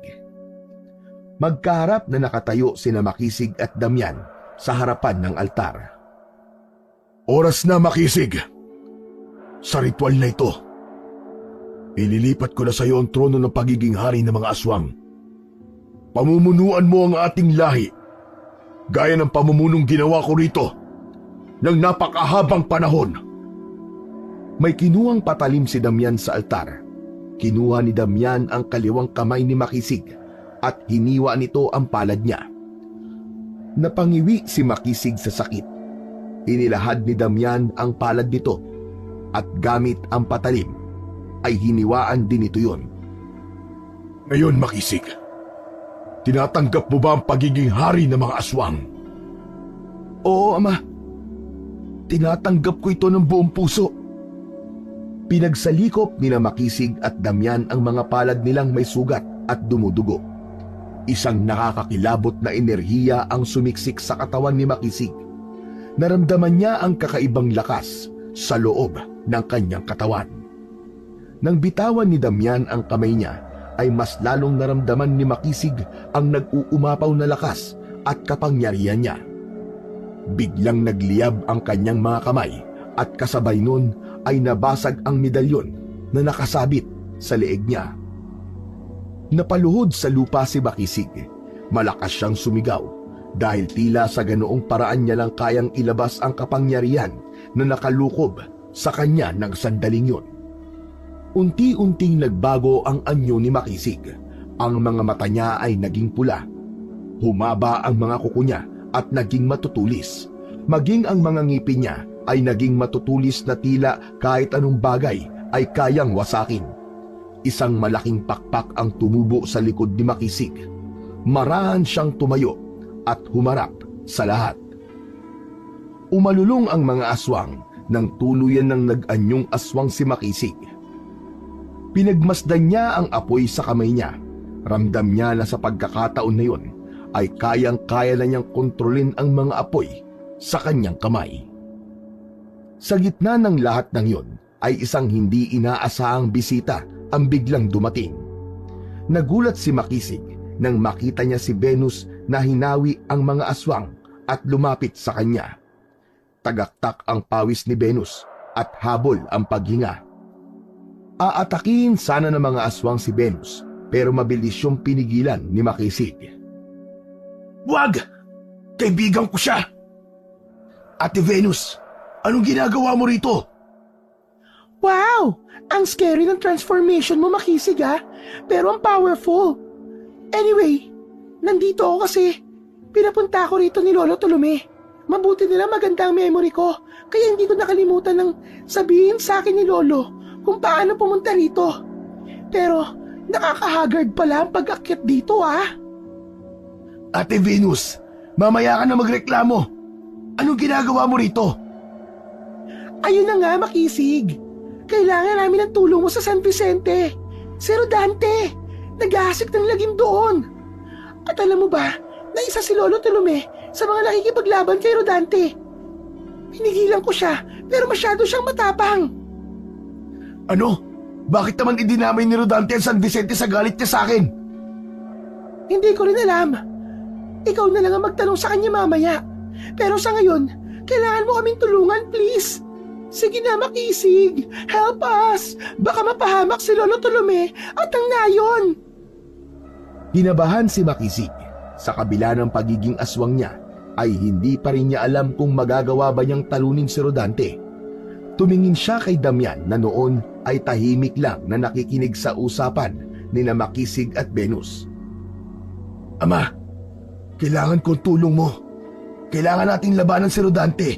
Magkaharap na nakatayo sina Makisig at Damian sa harapan ng altar. Oras na, Makisig! Sa ritual na ito, ililipat ko na sa iyo ang trono ng pagiging hari ng mga aswang. Pamumunuan mo ang ating lahi, gaya ng pamumunong ginawa ko rito ng napakahabang panahon. May kinuhang patalim si Damian sa altar. Kinuha ni Damian ang kaliwang kamay ni Makisig at hiniwa nito ang palad niya. Napangiwi si Makisig sa sakit. Inilahad ni Damian ang palad nito at gamit ang patalim ay hiniwaan din ito yon. Ngayon, Makisig, tinatanggap mo ba ang pagiging hari ng mga aswang? Oo, Ama. Tinatanggap ko ito ng buong puso. Pinagsalikop ni Makisig at Damian ang mga palad nilang may sugat at dumudugo. Isang nakakakilabot na enerhiya ang sumiksik sa katawan ni Makisig. Naramdaman niya ang kakaibang lakas sa loob ng kanyang katawan. Nang bitawan ni Damian ang kamay niya, ay mas lalong naramdaman ni Makisig ang nag-uumapaw na lakas at kapangyarihan niya. Biglang nagliyab ang kanyang mga kamay at kasabay nun ay nabasag ang medalyon na nakasabit sa leeg niya. Napaluhod sa lupa si Makisig. Malakas siyang sumigaw dahil tila sa ganoong paraan niya lang kayang ilabas ang kapangyarihan na nakalukob sa kanya ng sandaling yun. Unti-unting nagbago ang anyo ni Makisig. Ang mga mata niya ay naging pula. Humaba ang mga kuko niya at naging matutulis. Maging ang mga ngipin niya ay naging matutulis na tila kahit anong bagay ay kayang wasakin. Isang malaking pakpak ang tumubo sa likod ni Makisig. Marahan siyang tumayo at humarap sa lahat. Umalulong ang mga aswang nang tuluyan ng nag-anyong aswang si Makisig. Pinagmasdan niya ang apoy sa kamay niya. Ramdam niya na sa pagkakataon na yun ay kayang-kaya na niyang kontrolin ang mga apoy sa kanyang kamay. Sa gitna ng lahat ng yun ay isang hindi inaasahang bisita ang biglang dumating. Nagulat si Makisig nang makita niya si Venus na hinawi ang mga aswang at lumapit sa kanya. Tagaktak ang pawis ni Venus at habol ang paghinga. Aatakihin sana ng mga aswang si Venus pero mabilis siyang pinigilan ni Makisig. Wag! Kaibigan ko siya! Ate Venus, anong ginagawa mo rito? Wow! Ang scary ng transformation mo, Makisig, ha? Pero ang powerful. Anyway, nandito ako kasi pinapunta ako rito ni Lolo Tolome. Mabuti nila maganda ang memory ko, kaya hindi ko nakalimutan ng sabihin sa akin ni Lolo kung paano pumunta rito. Pero nakaka-haggard pala ang pag-akyat dito, ha? Ate Venus, mamaya ka na magreklamo. Anong ginagawa mo rito? Ayun na nga, Makisig. Kailangan namin ng tulong mo sa San Vicente. Si Rodante, nag-aasik ng lagim doon. At alam mo ba, na isa si Lolo Tolome sa mga nakikipaglaban kay Rodante. Pinigilan ko siya, pero masyado siyang matapang. Ano? Bakit naman idinamay ni Rodante ang San Vicente sa galit niya sa akin? Hindi ko rin alam. Ikaw na lang ang magtanong sa kanya mamaya. Pero sa ngayon, kailangan mo kaming tulungan, please. Sige na, Makisig. Help us. Baka mapahamak si Lolo Tolome at ang nayon. Kinabahan si Makisig. Sa kabila ng pagiging aswang niya, ay hindi pa rin niya alam kung magagawa ba niyang talunin si Rodante. Tumingin siya kay Damian na noon ay tahimik lang na nakikinig sa usapan ni na Makisig at Venus. Ama, kailangan kong tulong mo. Kailangan nating labanan si Rodante.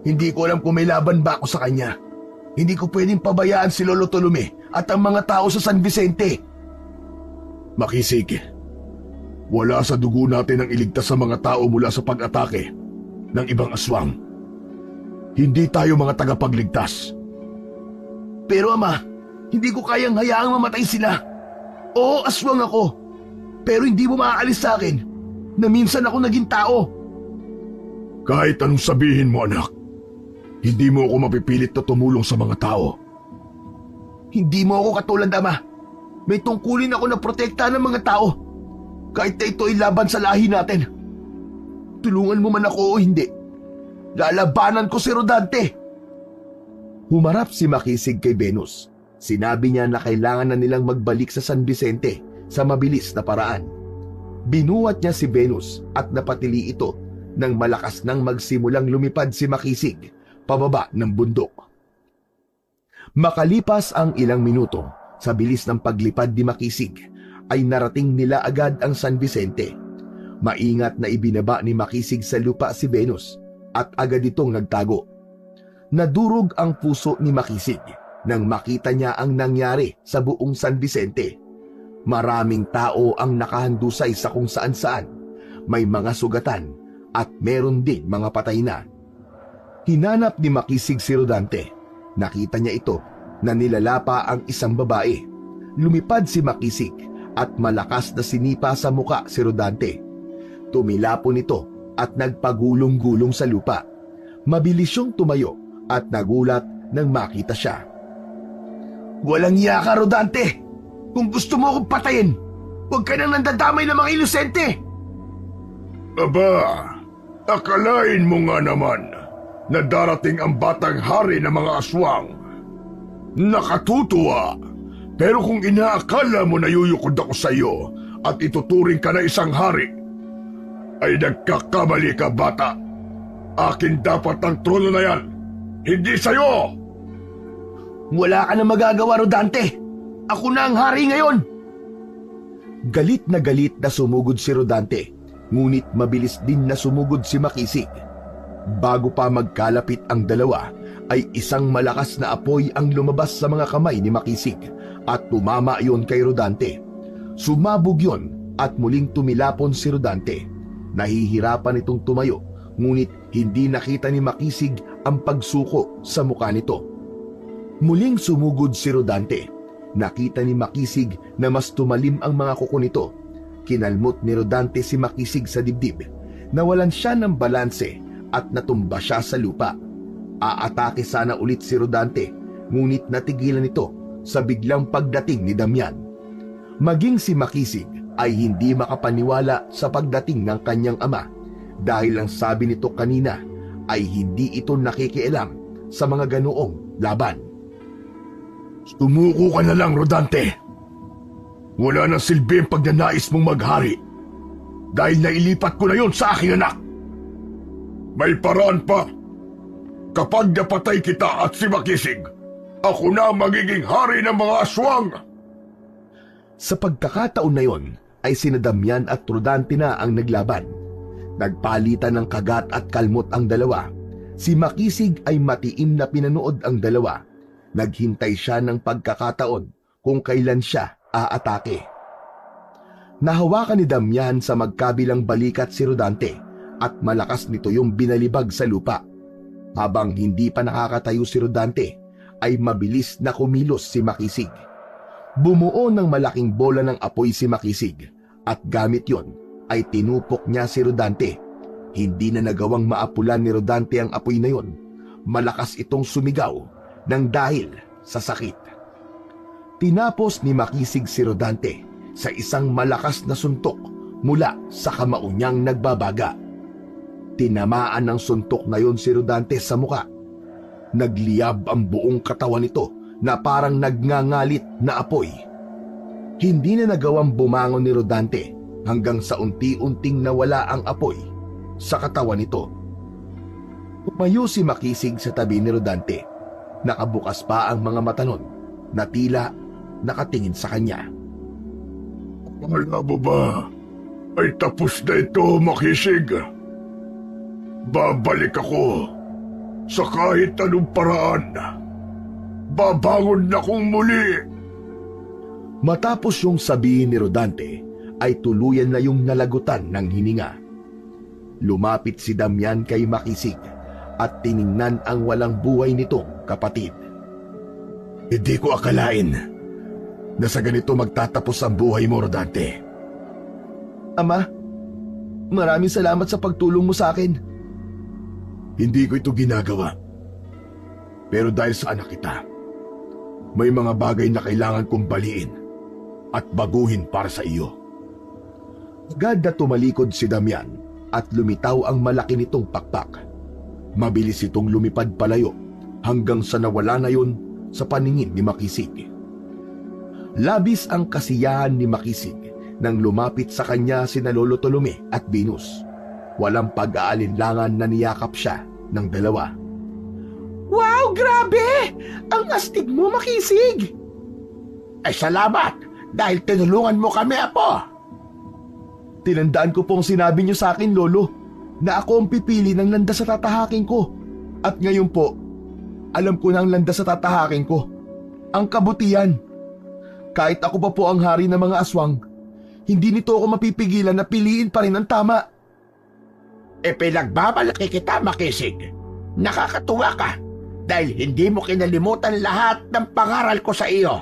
Hindi ko alam kung may laban ba ako sa kanya. Hindi ko pwedeng pabayaan si Lolo Tolome at ang mga tao sa San Vicente. Makisig, wala sa dugo natin ang iligtas sa mga tao mula sa pag-atake ng ibang aswang. Hindi tayo mga tagapagligtas. Pero ama, hindi ko kayang hayaang mamatay sila. Oo, aswang ako. Pero hindi mo maaalis sa akin na minsan ako naging tao. Kahit anong sabihin mo, anak, hindi mo ako mapipilit na tumulong sa mga tao. Hindi mo ako katulad, ama. May tungkulin ako na protektahan ng mga tao. Kahit na ito ay laban sa lahi natin. Tulungan mo man ako o hindi, lalabanan ko si Rodante. Humarap si Makisig kay Venus. Sinabi niya na kailangan na nilang magbalik sa San Vicente sa mabilis na paraan. Binuhat niya si Venus at napatili ito nang malakas nang magsimulang lumipad si Makisig pababa ng bundok. Makalipas ang ilang minuto, sa bilis ng paglipad ni Makisig, ay narating nila agad ang San Vicente. Maingat na ibinaba ni Makisig sa lupa si Venus at agad itong nagtago. Nadurog ang puso ni Makisig nang makita niya ang nangyari sa buong San Vicente. Maraming tao ang nakahandusay sa kung saan-saan. May mga sugatan at meron din mga patay na. Hinanap ni Makisig si Rodante. Nakita niya ito na nilalapa ang isang babae. Lumipad si Makisig at malakas na sinipa sa muka si Rodante. Tumilapon ito at nagpagulong-gulong sa lupa. Mabilis siyang tumayo at nagulat nang makita siya. Walang iya ka, Rodante! Kung gusto mo akong patayin, huwag ka nang nandadamay ng mga inosente! Aba, akalain mo nga naman na darating ang batang hari ng mga aswang. Nakatutuwa, pero kung inaakala mo na yuyukod ako sa iyo at ituturing ka na isang hari, ay nagkakamali ka, bata. Akin dapat ang trono na yan, hindi sa'yo! Wala ka na magagawa, Rodante! Ako na ang hari ngayon! Galit na sumugod si Rodante, ngunit mabilis din na sumugod si Makisig. Bago pa magkalapit ang dalawa, ay isang malakas na apoy ang lumabas sa mga kamay ni Makisig at tumama iyon kay Rodante. Sumabog yon at muling tumilapon si Rodante. Nahihirapan itong tumayo, ngunit hindi nakita ni Makisig ang pagsuko sa mukha nito. Muling sumugod si Rodante. Nakita ni Makisig na mas tumalim ang mga kuko nito. Kinalmot ni Rodante si Makisig sa dibdib. Nawalan siya ng balanse at natumba siya sa lupa. Aatake sana ulit si Rodante, ngunit natigilan ito sa biglang pagdating ni Damian. Maging si Makisig ay hindi makapaniwala sa pagdating ng kanyang ama dahil ang sabi nito kanina ay hindi ito nakikialam sa mga ganoong laban. Sumuko ka na lang, Rodante. Wala nang silbi ang pagnanais mong maghari dahil nailipat ko na yon sa aking anak. May paraan pa. Kapag napatay kita at si Makisig, ako na magiging hari ng mga aswang. Sa pagkakataon na yon ay sina Damian at Rodante na ang naglaban. Nagpalitan ng kagat at kalmot ang dalawa. Si Makisig ay matiim na pinanood ang dalawa. Naghintay siya ng pagkakataon kung kailan siya aatake. Nahawakan ni Damian sa magkabilang balikat si Rodante at malakas nito yung binalibag sa lupa. Habang hindi pa nakakatayo si Rodante, ay mabilis na kumilos si Makisig. Bumuo ng malaking bola ng apoy si Makisig at gamit yon ay tinupok niya si Rodante. Hindi na nagawang maapulan ni Rodante ang apoy na yon. Malakas itong sumigaw nang dahil sa sakit. Tinapos ni Makisig si Rodante. sa isang malakas na suntok mula sa kamao niyang nagbabaga. Tinamaan ng suntok na yon si Rodante sa muka. Nagliyab ang buong katawan nito na parang nagngangalit na apoy. Hindi na nagawang bumangon ni Rodante hanggang sa unti-unting nawala ang apoy sa katawan nito. Tumayo si Makisig sa tabi ni Rodante. Nakabukas pa ang mga mata nun na tila nakatingin sa kanya. Akala mo ba ay tapos na ito, Makisig? Babalik ako sa kahit anong paraan. Babangon na kong muli. Matapos yung sabihin ni Rodante, ay tuluyan na yung nalagutan ng hininga. Lumapit si Damian kay Makisig at tiningnan ang walang buhay nitong kapatid. Hindi ko akalain na sa ganito magtatapos ang buhay mo, Rodante. Ama, maraming salamat sa pagtulong mo sa akin. Hindi ko ito ginagawa. Pero dahil sa anak kita, may mga bagay na kailangan kong baliin at baguhin para sa iyo. Agad na tumalikod si Damian at lumitaw ang malaki nitong pakpak. Mabilis itong lumipad palayo hanggang sa nawala na yun sa paningin ni Makisig. Labis ang kasiyahan ni Makisig nang lumapit sa kanya sina Lolo Tolome at Venus. Walang pag-aalinlangan na niyakap siya ng dalawa. Wow, grabe! Ang astig mo, Makisig! Ay salamat dahil tinulungan mo kami, Apo. Tinandaan ko pong sinabi niyo sa akin, Lolo, na ako ang pipili ng landas sa tatahakin ko. At ngayon po, alam ko na ang landas sa tatahakin ko. Ang kabutihan. Kahit ako pa po ang hari ng mga aswang, hindi nito ako mapipigilan na piliin pa rin ang tama. Pinagbabalaki kita, Makisig. Nakakatuwa ka dahil hindi mo kinalimutan lahat ng pangaral ko sa iyo.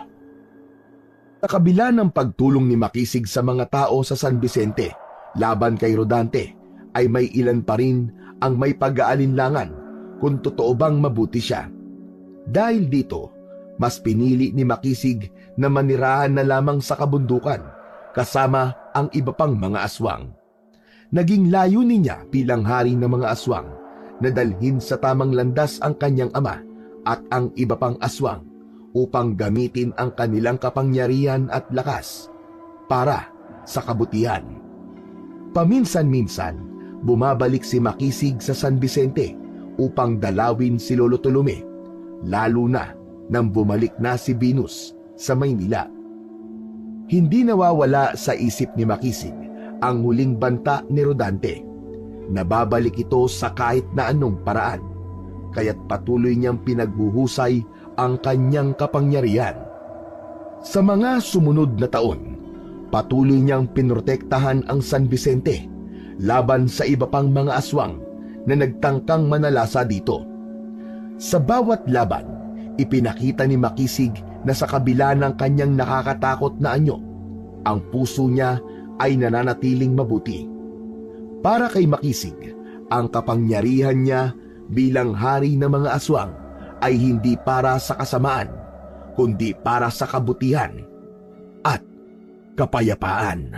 Sa kabila ng pagtulong ni Makisig sa mga tao sa San Vicente laban kay Rodante, ay may ilan pa rin ang may pag-aalinlangan kung totoo bang mabuti siya. Dahil dito, mas pinili ni Makisig na manirahan na lamang sa kabundukan kasama ang iba pang mga aswang. Naging layunin niya bilang hari ng mga aswang na dalhin sa tamang landas ang kanyang ama at ang iba pang aswang upang gamitin ang kanilang kapangyarihan at lakas para sa kabutihan. Paminsan-minsan, bumabalik si Makisig sa San Vicente upang dalawin si Lolo Tolome, lalo na nang bumalik na si Venus sa Maynila. Hindi nawawala sa isip ni Makisig ang huling banta ni Rodante. Nababalik ito sa kahit na anong paraan, kaya't patuloy niyang pinaghuhusay ang kanyang kapangyarihan. Sa mga sumunod na taon, patuloy niyang pinrotektahan ang San Vicente laban sa iba pang mga aswang na nagtangkang manalasa dito. Sa bawat laban, ipinakita ni Makisig na sa kabila ng kanyang nakakatakot na anyo, ang puso niya ay nananatiling mabuti. Para kay Makisig, ang kapangyarihan niya bilang hari ng mga aswang ay hindi para sa kasamaan, kundi para sa kabutihan at kapayapaan.